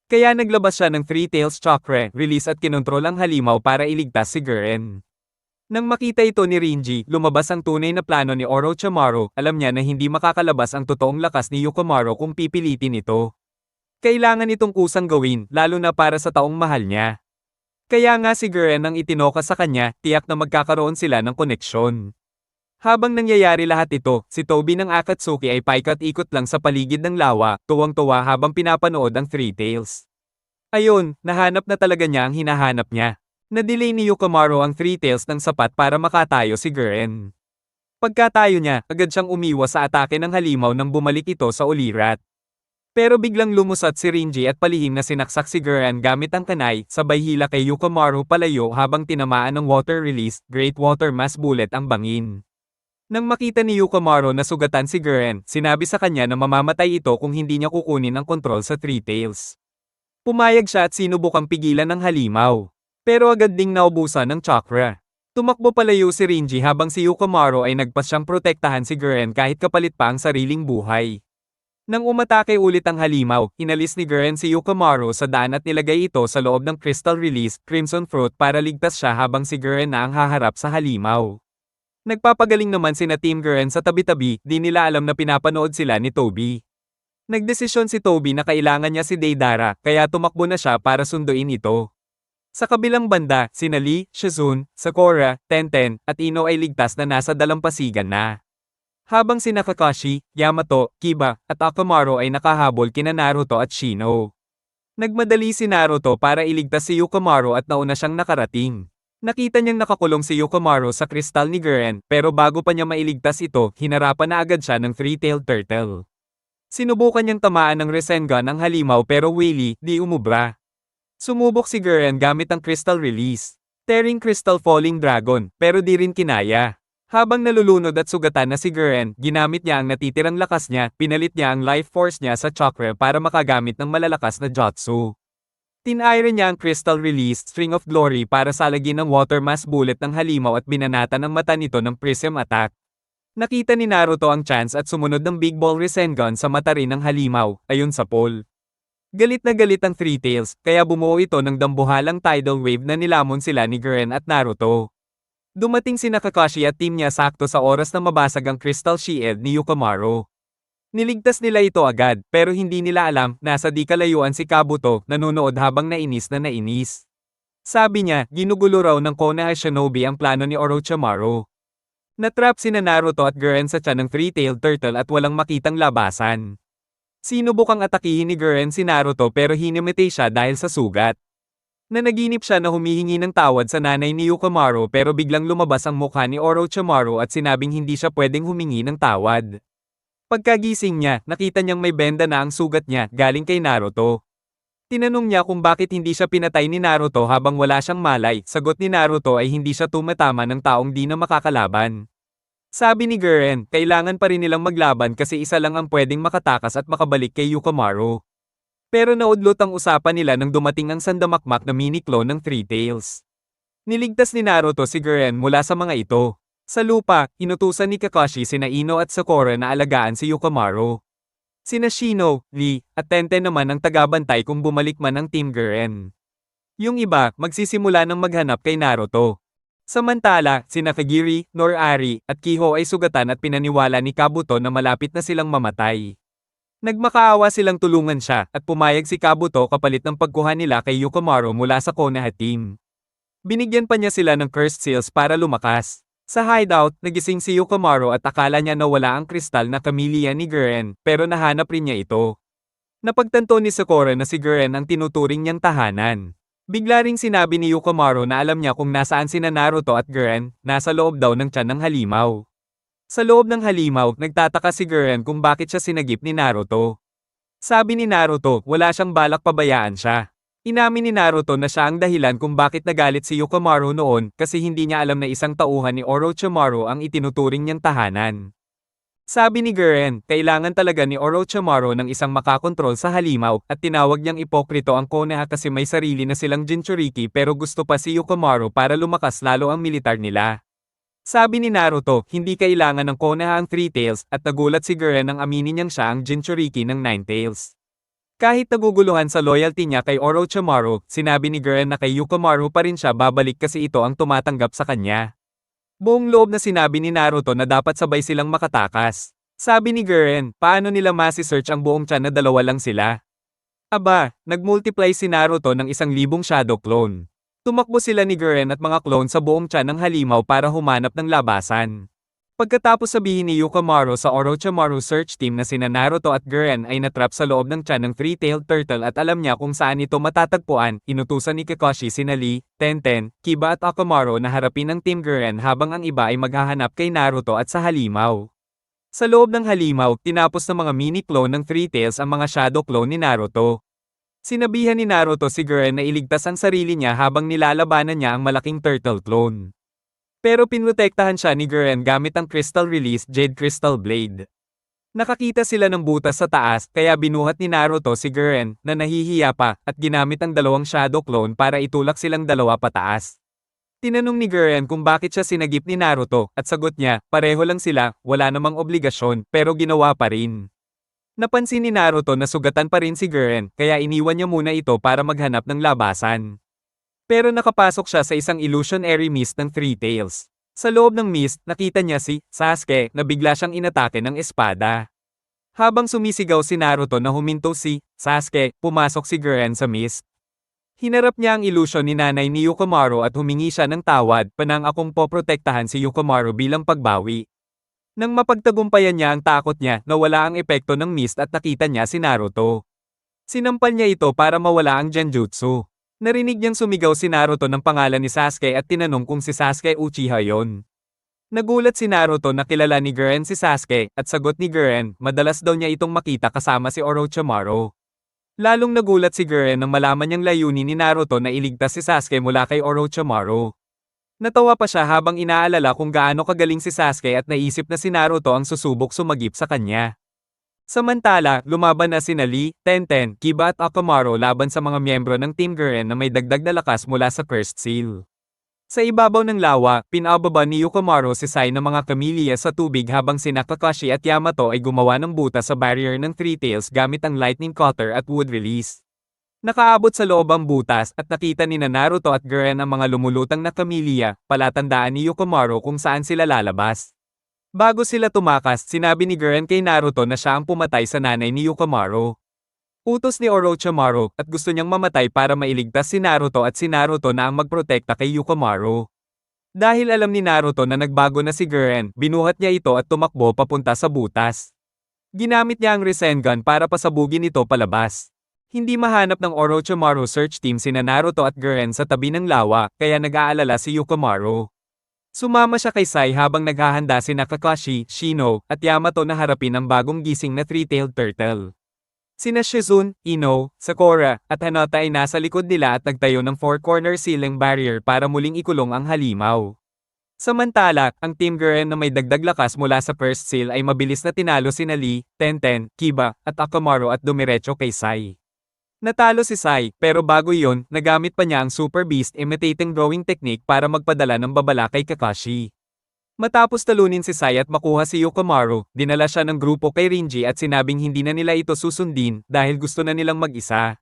S1: Kaya naglabas siya ng Three Tails Chakra, release at kinontrol ang halimaw para iligtas si Gurren. Nang makita ito ni Rinji, lumabas ang tunay na plano ni Orochimaru, alam niya na hindi makakalabas ang totoong lakas ni Yukimaru kung pipilitin ito. Kailangan itong kusang gawin, lalo na para sa taong mahal niya. Kaya nga si Gurren ang itinoka sa kanya, tiyak na magkakaroon sila ng koneksyon. Habang nangyayari lahat ito, si Toby ng Akatsuki ay paikot-ikot lang sa paligid ng lawa, tuwang-tuwa habang pinapanood ang Three Tails. Ayun, nahanap na talaga niya ang hinahanap niya. Na-delay ni Yukimaru ang Three Tails ng sapat para makatayo si Gurren. Pagkatayo niya, agad siyang umiwas sa atake ng halimaw nang bumalik ito sa ulirat. Pero biglang lumusot si Rinji at palihim na sinaksak si Gurren gamit ang kanay, sabay hila kay Yukimaru palayo habang tinamaan ng Water Release, Great Water Mass Bullet ang bangin. Nang makita ni Yukimaru na sugatan si Gurren, sinabi sa kanya na mamamatay ito kung hindi niya kukunin ang kontrol sa Three Tails. Pumayag siya at sinubukang pigilan ng halimaw. Pero agad ding naubusan ng chakra. Tumakbo palayo si Rinji habang si Yukimaru ay nagpas siyang protektahan si Gurren kahit kapalit pa ang sariling buhay. Nang umatake ulit ang halimaw, inalis ni Gurren si Yukimaru sa daan at nilagay ito sa loob ng Crystal Release, Crimson Fruit para ligtas siya habang si Gurren na ang haharap sa halimaw. Nagpapagaling naman sina Team Gurren sa tabi-tabi, di nila alam na pinapanood sila ni Toby. Nagdesisyon si Toby na kailangan niya si Deidara, kaya tumakbo na siya para sunduin ito. Sa kabilang banda, sina Lee, Shizune, Sakura, Tenten, at Ino ay ligtas na nasa dalampasigan na. Habang sina Kakashi, Yamato, Kiba, at Akamaru ay nakahabol kina Naruto at Shino. Nagmadali si Naruto para iligtas si Yukomaru at nauna siyang nakarating. Nakita niyang nakakulong si Yukomaru sa kristal ni Gurren, pero bago pa niya mailigtas ito, hinarapan na agad siya ng three-tailed turtle. Sinubukan niyang tamaan ng Rasengan ang halimaw pero di umubra. Sumubok si Gurren gamit ang Crystal Release, tearing Crystal Falling Dragon, pero di rin kinaya. Habang nalulunod at sugatan na si Gurren, ginamit niya ang natitirang lakas niya, pinalit niya ang life force niya sa chakra para makagamit ng malalakas na jutsu. Tiniron niya ang Crystal Release String of Glory para salagin ng Water Mass Bullet ng halimaw at binanatan ang mata nito ng Prism Attack. Nakita ni Naruto ang chance at sumunod ng Big Ball Rasengan sa mata rin ng halimaw, ayon sa Paul. Galit na galit ang Three Tails, kaya bumuo ito ng dambuhalang tidal wave na nilamon sila ni Gurren at Naruto. Dumating sina Kakashi at team niya sakto sa oras na mabasag ang Crystal Shield ni Yukomaru. Niligtas nila ito agad, pero hindi nila alam, nasa di kalayuan si Kabuto, nanonood habang nainis na nainis. Sabi niya, ginugulo raw ng Konoha Shinobi ang plano ni Orochimaru. Natrap sina Naruto at Gurren sa tiyan ng three-tailed turtle at walang makitang labasan. Sinubukang atakihin ni Gurren si Naruto pero hinimatay siya dahil sa sugat. Nanaginip siya na humihingi ng tawad sa nanay ni Yukomaru pero biglang lumabas ang mukha ni Orochimaru at sinabing hindi siya pwedeng humingi ng tawad. Pagkagising niya, nakita niyang may benda na ang sugat niya galing kay Naruto. Tinanong niya kung bakit hindi siya pinatay ni Naruto habang wala siyang malay, sagot ni Naruto ay hindi siya tumatama ng taong di na makakalaban. Sabi ni Gurren, kailangan pa rin nilang maglaban kasi isa lang ang pwedeng makatakas at makabalik kay Yukomaru. Pero naudlot ang usapan nila nang dumating ang sandamakmak na mini-clone ng Three Tails. Niligtas ni Naruto si Gurren mula sa mga ito. Sa lupa, inutusan ni Kakashi sina Ino at Sakura na alagaan si Yukomaru. Sina Shino, Lee, at Tenten naman ang tagabantay kung bumalik man ang Team Gurren. Yung iba, magsisimula ng maghanap kay Naruto. Samantala, sina Kagiri, Norari, at Kiho ay sugatan at pinaniwala ni Kabuto na malapit na silang mamatay. Nagmakaawa silang tulungan siya at pumayag si Kabuto kapalit ng pagkuha nila kay Yukomaru mula sa Konoha team. Binigyan pa niya sila ng cursed seals para lumakas. Sa hideout, nagising si Yukomaru at akala niya na wala ang kristal na Camellia ni Gurren, pero nahanap rin niya ito. Napagtanto ni Sakura na si Gurren ang tinuturing niyang tahanan. Bigla ring sinabi ni Yukomaru na alam niya kung nasaan sina Naruto at Gurren, nasa loob daw ng tiyan ng halimaw. Sa loob ng halimaw, nagtataka si Gurren kung bakit siya sinagip ni Naruto. Sabi ni Naruto, wala siyang balak pabayaan siya. Inamin ni Naruto na siya ang dahilan kung bakit nagalit si Yukomaru noon kasi hindi niya alam na isang tauhan ni Orochimaru ang itinuturing niyang tahanan. Sabi ni Gurren, kailangan talaga ni Orochimaru ng isang makakontrol sa halimaw at tinawag niyang ipokrito ang Konoha kasi may sarili na silang Jinchuriki pero gusto pa si Yukomaru para lumakas lalo ang militar nila. Sabi ni Naruto, hindi kailangan ng Konoha ang Three Tails at nagulat si Gurren nang aminin niyang siya ang Jinchuriki ng Nine Tails. Kahit naguguluhan sa loyalty niya kay Orochimaru, sinabi ni Gurren na kay Yukomaru pa rin siya babalik kasi ito ang tumatanggap sa kanya. Buong loob na sinabi ni Naruto na dapat sabay silang makatakas. Sabi ni Gurren, paano nila masi-search ang buong tiyan na dalawa lang sila? Aba, nagmultiply si Naruto ng 1,000 shadow clone. Tumakbo sila ni Gurren at mga clone sa buong tiyan ng halimaw para humanap ng labasan. Pagkatapos sabihin ni Yukomaru sa Orochimaru search team na sina Naruto at Gurren ay natrap sa loob ng tiyan ng three-tailed turtle at alam niya kung saan ito matatagpuan, inutusan ni Kakashi sina Lee, Tenten, Kiba at Akamaru na harapin ang Team Gurren habang ang iba ay maghahanap kay Naruto at sa halimaw. Sa loob ng halimaw, tinapos ng mga mini-clone ng Three Tails ang mga shadow clone ni Naruto. Sinabihan ni Naruto si Gurren na iligtas ang sarili niya habang nilalabanan niya ang malaking turtle clone. Pero pinrotektahan siya ni Gurren gamit ang Crystal Release Jade Crystal Blade. Nakakita sila ng butas sa taas kaya binuhat ni Naruto si Gurren na nahihiya pa at ginamit ang dalawang shadow clone para itulak silang dalawa pataas. Tinanong ni Gurren kung bakit siya sinagip ni Naruto at sagot niya, pareho lang sila, wala namang obligasyon pero ginawa pa rin. Napansin ni Naruto na sugatan pa rin si Gurren, kaya iniwan niya muna ito para maghanap ng labasan. Pero nakapasok siya sa isang illusionary mist ng Three Tails. Sa loob ng mist, nakita niya si Sasuke na bigla siyang inatake ng espada. Habang sumisigaw si Naruto na huminto si Sasuke, pumasok si Gurren sa mist. Hinarap niya ang illusion ni nanay ni Yukomaru at humingi siya ng tawad, panang akong poprotektahan si Yukomaru bilang pagbawi. Nang mapagtagumpayan niya ang takot niya, nawala ang epekto ng mist at nakita niya si Naruto. Sinampal niya ito para mawala ang Genjutsu. Narinig niyang sumigaw si Naruto ng pangalan ni Sasuke at tinanong kung si Sasuke Uchiha yon. Nagulat si Naruto na kilala ni Guren si Sasuke, at sagot ni Guren, madalas daw niya itong makita kasama si Orochimaru. Lalong nagulat si Guren nang malaman niyang layunin ni Naruto na iligtas si Sasuke mula kay Orochimaru. Natawa pa siya habang inaalala kung gaano kagaling si Sasuke at naisip na si Naruto ang susubok sumagip sa kanya. Samantala, lumaban na sina Lee, Tenten, Kiba at Akamaru laban sa mga miyembro ng Team Guren na may dagdag na lakas mula sa Cursed Seal. Sa ibabaw ng lawa, pinababa ni Yukomaru si Sai ng mga kamilya sa tubig habang sina Kakashi at Yamato ay gumawa ng butas sa barrier ng Three Tails gamit ang Lightning Cutter at Wood Release. Nakaabot sa loob ang butas at nakita ni Naruto at Guren ang mga lumulutang na kamilya, palatandaan ni Yukomaru kung saan sila lalabas. Bago sila tumakas, sinabi ni Guren kay Naruto na siya ang pumatay sa nanay ni Yukomaru. Utos ni Orochimaru at gusto niyang mamatay para mailigtas si Naruto at si Naruto na ang magprotekta kay Yukomaru. Dahil alam ni Naruto na nagbago na si Guren, binuhat niya ito at tumakbo papunta sa butas. Ginamit niya ang Rasengan para pasabugin ito palabas. Hindi mahanap ng Orochimaru search team sina Naruto at Guren sa tabi ng lawa, kaya nag-aalala si Yukomaru. Sumama siya kay Sai habang naghahanda sina Kakashi, Shino, at Yamato na harapin ang bagong gising na three-tailed turtle. Sina Shizune, Ino, Sakura, at Hinata ay nasa likod nila at nagtayo ng four-corner ceiling barrier para muling ikulong ang halimaw. Samantala, ang Team Guren na may dagdag lakas mula sa first seal ay mabilis na tinalo sina Lee, Tenten, Kiba, at Akamaru at dumiretso kay Sai. Natalo si Sai, pero bago iyon, nagamit pa niya ang Super Beast Imitating Drawing Technique para magpadala ng babala kay Kakashi. Matapos talunin si Sai at makuha si Yukomaru, dinala siya ng grupo kay Rinji at sinabing hindi na nila ito susundin dahil gusto na nilang mag-isa.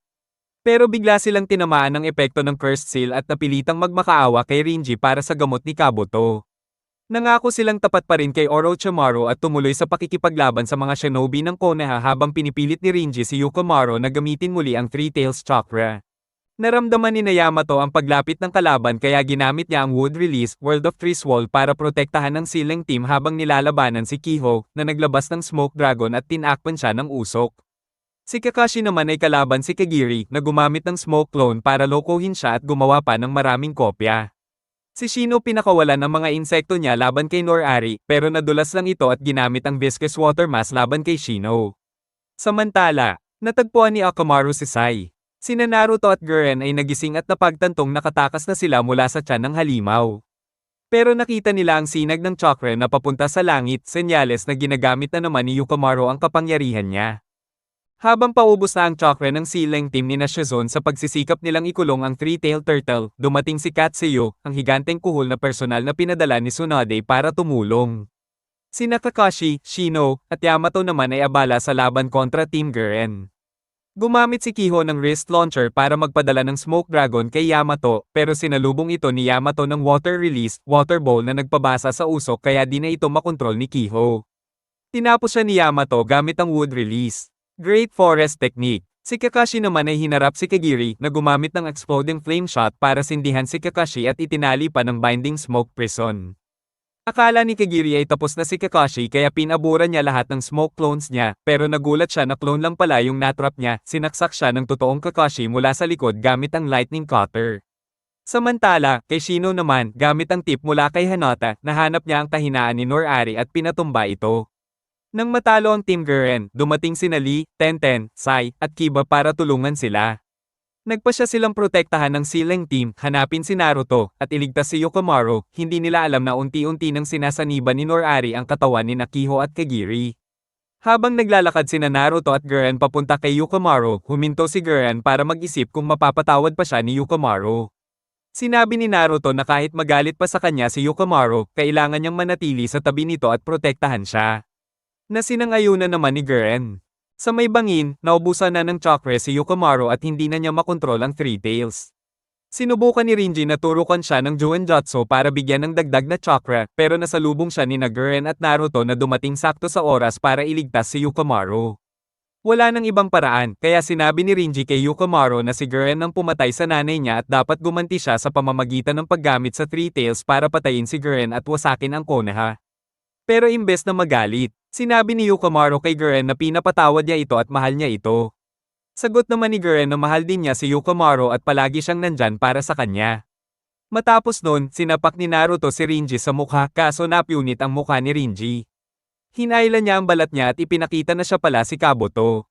S1: Pero bigla silang tinamaan ng epekto ng Cursed Seal at napilitang magmakaawa kay Rinji para sa gamot ni Kabuto. Nangako silang tapat pa rin kay Orochimaru at tumuloy sa pakikipaglaban sa mga shinobi ng Konoha habang pinipilit ni Rinji si Yukomaru na gamitin muli ang Three Tails Chakra. Naramdaman ni Yamato ang paglapit ng kalaban kaya ginamit niya ang Wood Release, World of Trees Wall para protektahan ng Ceiling Team habang nilalabanan si Kiho, na naglabas ng Smoke Dragon at tinakpan siya ng usok. Si Kakashi naman ay kalaban si Kagiri, na gumamit ng Smoke Clone para lokohin siya at gumawa pa ng maraming kopya. Si Shino pinakawalan ng mga insekto niya laban kay Norari, pero nadulas lang ito at ginamit ang Viscous Water Mask laban kay Shino. Samantala, natagpuan ni Akamaru si Sai. Sina Naruto at Guren ay nagising at napagtantong nakatakas na sila mula sa tiyan ng halimaw. Pero nakita nila ang sinag ng chakra na papunta sa langit, senyales na ginagamit na naman ni Yukomaru ang kapangyarihan niya. Habang paubos na ang chakra ng Ceiling Team ni Shizune sa pagsisikap nilang ikulong ang Three-Tailed Turtle, dumating si Katsuyo, ang higanteng kuhol na personal na pinadala ni Tsunade para tumulong. Sina Kakashi, Shino, at Yamato naman ay abala sa laban kontra Team Guren. Gumamit si Kiho ng wrist launcher para magpadala ng Smoke Dragon kay Yamato, pero sinalubong ito ni Yamato ng Water Release, Water Ball na nagpabasa sa usok kaya di na ito makontrol ni Kiho. Tinapos siya ni Yamato gamit ang Wood Release. Great Forest Technique. Si Kakashi naman ay hinarap si Kagiri na gumamit ng Exploding Flame Shot para sindihan si Kakashi at itinali pa ng Binding Smoke Prison. Akala ni Kagiri ay tapos na si Kakashi kaya pinabura niya lahat ng smoke clones niya, pero nagulat siya na clone lang pala yung natrap niya, sinaksak siya ng totoong Kakashi mula sa likod gamit ang Lightning Cutter. Samantala, kay Shino naman, gamit ang tip mula kay Hinata, nahanap niya ang kahinaan ni Norari at pinatumba ito. Nang matalo ang Team Guren, dumating sina Lee, Tenten, Sai, at Kiba para tulungan sila. Nagpasya silang protektahan ng Ceiling Team, hanapin si Naruto, at iligtas si Yukomaru, hindi nila alam na unti-unti nang sinasaniban ni Norari ang katawan ni Kiho at Kagiri. Habang naglalakad sina Naruto at Guren papunta kay Yukomaru, huminto si Guren para mag-isip kung mapapatawad pa siya ni Yukomaru. Sinabi ni Naruto na kahit magalit pa sa kanya si Yukomaru, kailangan niyang manatili sa tabi nito at protektahan siya. Nasinang-ayunan naman ni Guren. Sa may bangin, naubusan na ng chakra si Yukomaru at hindi na niya makontrol ang Three Tails. Sinubukan ni Rinji na turukan siya ng Juenjutsu para bigyan ng dagdag na chakra, pero nasalubong siya ni Guren at Naruto na dumating sakto sa oras para iligtas si Yukomaru. Wala nang ibang paraan, kaya sinabi ni Rinji kay Yukomaru na si Guren ang pumatay sa nanay niya at dapat gumanti siya sa pamamagitan ng paggamit sa Three Tails para patayin si Guren at wasakin ang Konoha. Pero imbes na magalit, sinabi ni Yukamaro kay Gurren na pinapatawad niya ito at mahal niya ito. Sagot naman ni Gurren na mahal din niya si Yukamaro at palagi siyang nandyan para sa kanya. Matapos nun, sinapak ni Naruto si Rinji sa mukha kaso napunit ang mukha ni Rinji. Hinailan niya ang balat niya at ipinakita na siya pala si Kabuto.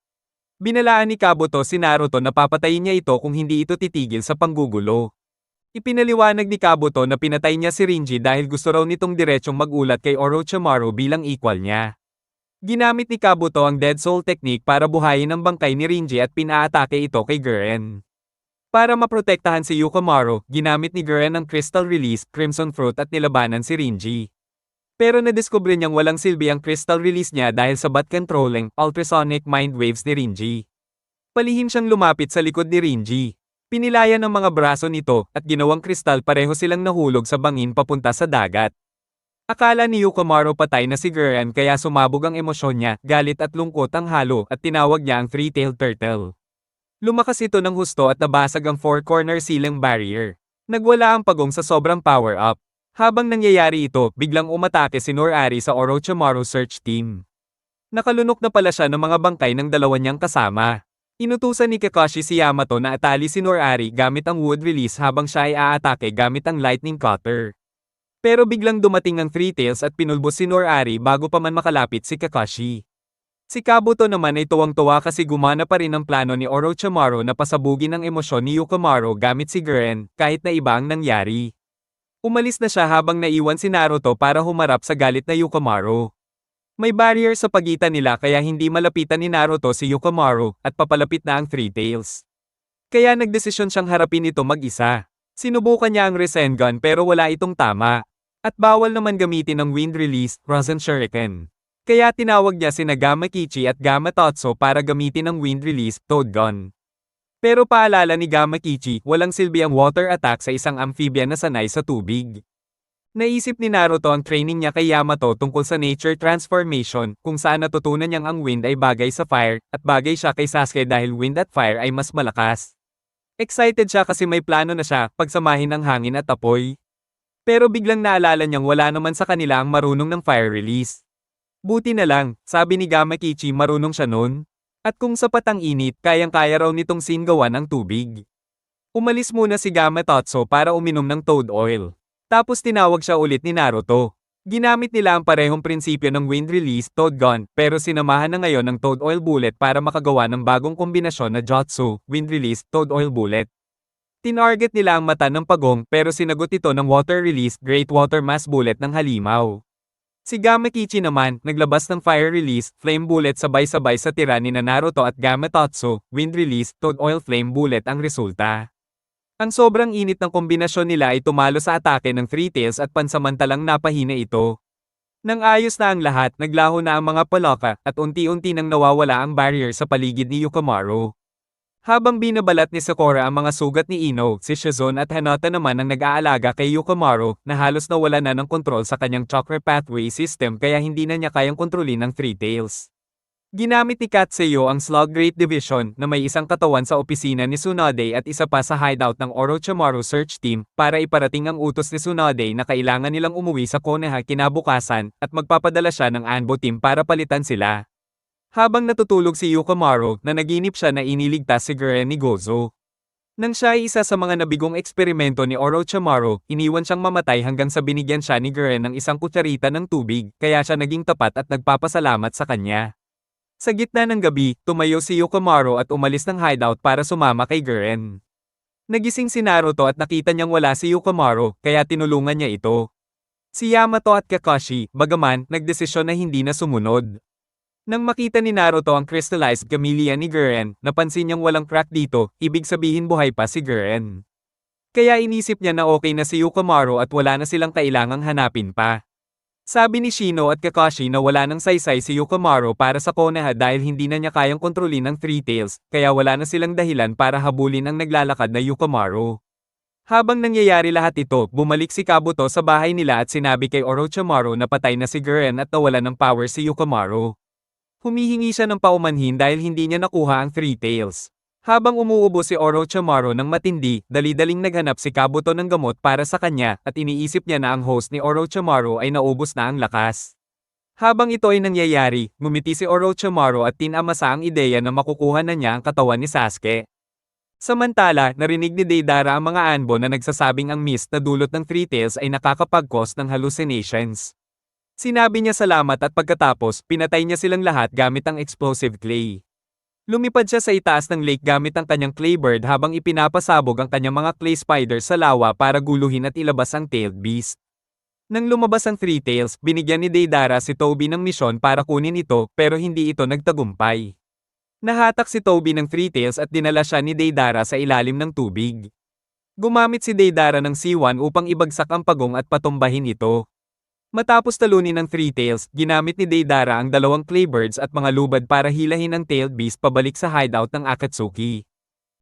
S1: Binalaan ni Kabuto si Naruto na papatayin niya ito kung hindi ito titigil sa panggugulo. Ipinaliwanag ni Kabuto na pinatay niya si Rinji dahil gusto raw nitong diretsong magulat kay Orochimaru bilang equal niya. Ginamit ni Kabuto ang Dead Soul technique para buhayin ang bangkay ni Rinji at pinaatake ito kay Gurren. Para maprotektahan si Yukamaro, ginamit ni Gurren ang Crystal Release, Crimson Fruit at nilabanan si Rinji. Pero nadiskubre niyang walang silbi ang Crystal Release niya dahil sa bat controlling, ultrasonic mind waves ni Rinji. Palihim siyang lumapit sa likod ni Rinji. Pinilayan ng mga braso nito at ginawang kristal pareho silang nahulog sa bangin papunta sa dagat. Akala ni Yukamaro patay na si Gurren kaya sumabog ang emosyon niya, galit at lungkot ang halo at tinawag niya ang three-tailed turtle. Lumakas ito ng husto at nabasag ang four-corner ceiling barrier. Nagwala ang pagong sa sobrang power-up. Habang nangyayari ito, biglang umatake si Norari sa Orochimaru search team. Nakalunok na pala siya ng mga bangkay ng dalawa niyang kasama. Inutusan ni Kakashi si Yamato na atali si Norari gamit ang wood release habang siya ay aatake gamit ang lightning cutter. Pero biglang dumating ang Three Tails at pinulbos si Norari bago pa man makalapit si Kakashi. Si Kabuto naman ay tuwang-tuwa kasi gumana pa rin ang plano ni Orochimaru na pasabugin ang emosyon ni Yukamaro gamit si Gurren kahit na iba ang nangyari. Umalis na siya habang naiwan si Naruto para humarap sa galit na Yukamaro. May barrier sa pagitan nila kaya hindi malapitan ni Naruto si Yukamaro at papalapit na ang Three Tails. Kaya nagdesisyon siyang harapin ito mag-isa. Sinubukan niya ang Rasengan pero wala itong tama. At bawal naman gamitin ang Wind Release, Rasen Shuriken. Kaya tinawag niya sina Gamma Kichi at Gamma Totso para gamitin ang Wind Release, Toad Gun. Pero paalala ni Gamma Kichi, walang silbi ang water attack sa isang amphibian na sanay sa tubig. Naisip ni Naruto ang training niya kay Yamato tungkol sa nature transformation, kung saan natutunan niyang ang wind ay bagay sa fire, at bagay siya kay Sasuke dahil wind at fire ay mas malakas. Excited siya kasi may plano na siya, pagsamahin ng hangin at apoy. Pero biglang naalala niyang wala naman sa kanila ang marunong ng fire release. Buti na lang, sabi ni Gamma Kichi marunong siya nun. At kung sapat ang init, kayang-kaya raw nitong singawan ang tubig. Umalis muna si Gamma Totso para uminom ng toad oil. Tapos tinawag siya ulit ni Naruto. Ginamit nila ang parehong prinsipyo ng Wind Release, Toad Gun, pero sinamahan na ngayon ng Toad Oil Bullet para makagawa ng bagong kombinasyon na Jutsu, Wind Release, Toad Oil Bullet. Tinarget nila ang mata ng pagong pero sinagot ito ng Water Release, Great Water Mass Bullet ng halimaw. Si Gamma Kichi naman, naglabas ng Fire Release, Flame Bullet sabay-sabay sa tira ni Naruto at Gamma Totso, Wind Release, Toad Oil Flame Bullet ang resulta. Ang sobrang init ng kombinasyon nila ay tumalo sa atake ng Three Tails at pansamantalang napahina ito. Nang ayos na ang lahat, naglaho na ang mga palaka at unti-unti nang nawawala ang barrier sa paligid ni Yukamaro. Habang binabalat ni Sakura ang mga sugat ni Ino, si Shizune at Hinata naman ang nag-aalaga kay Yukamaro na halos nawala na ng kontrol sa kanyang chakra pathway system kaya hindi na niya kayang kontrolin ang Three Tails. Ginamit ni Katsuyo ang Slug Great Division na may isang katawan sa opisina ni Tsunade at isa pa sa hideout ng Orochimaru Search Team para iparating ang utos ni Tsunade na kailangan nilang umuwi sa Konoha kinabukasan at magpapadala siya ng Anbo Team para palitan sila. Habang natutulog si Yukamaro, nanaginip siya na iniligtas si Gurren ni Gozo. Nang siya ay isa sa mga nabigong eksperimento ni Orochimaru, iniwan siyang mamatay hanggang sa binigyan siya ni Gurren ng isang kutsarita ng tubig, kaya siya naging tapat at nagpapasalamat sa kanya. Sa gitna ng gabi, tumayo si Yukamaro at umalis ng hideout para sumama kay Gurren. Nagising si Naruto at nakita niyang wala si Yukamaro, kaya tinulungan niya ito. Si Yamato at Kakashi, bagaman, nagdesisyon na hindi na sumunod. Nang makita ni Naruto ang crystallized camellia ni Gurren, napansin niyang walang crack dito, ibig sabihin buhay pa si Gurren. Kaya inisip niya na okay na si Yukamaro at wala na silang kailangang hanapin pa. Sabi ni Shino at Kakashi na wala nang saysay si Yukamaro para sa Konoha dahil hindi na niya kayang kontrolin ang Three Tails, kaya wala na silang dahilan para habulin ang naglalakad na Yukamaro. Habang nangyayari lahat ito, bumalik si Kabuto sa bahay nila at sinabi kay Orochimaru na patay na si Gurren at nawala ng power si Yukamaro. Humihingi siya ng paumanhin dahil hindi niya nakuha ang Three Tails. Habang umuubo si Orochimaru ng matindi, dali-daling naghanap si Kabuto ng gamot para sa kanya at iniisip niya na ang host ni Orochimaru ay naubos na ang lakas. Habang ito ay nangyayari, ngumiti si Orochimaru at tinamasa ang ideya na makukuha na niya ang katawan ni Sasuke. Samantala, narinig ni Deidara ang mga anbo na nagsasabing ang mist na dulot ng Three Tails ay nakakapag-cause ng hallucinations. Sinabi niya salamat at pagkatapos, pinatay niya silang lahat gamit ang explosive clay. Lumipad siya sa itaas ng lake gamit ang kanyang clay bird habang ipinapasabog ang kanyang mga clay spiders sa lawa para guluhin at ilabas ang tailed beast. Nang lumabas ang Three Tails, binigyan ni Deidara si Toby ng misyon para kunin ito pero hindi ito nagtagumpay. Nahatak si Toby ng Three Tails at dinala siya ni Deidara sa ilalim ng tubig. Gumamit si Deidara ng C1 upang ibagsak ang pagong at patumbahin ito. Matapos talunin ng Three Tails, ginamit ni Deidara ang dalawang clay birds at mga lubad para hilahin ang tailed beast pabalik sa hideout ng Akatsuki.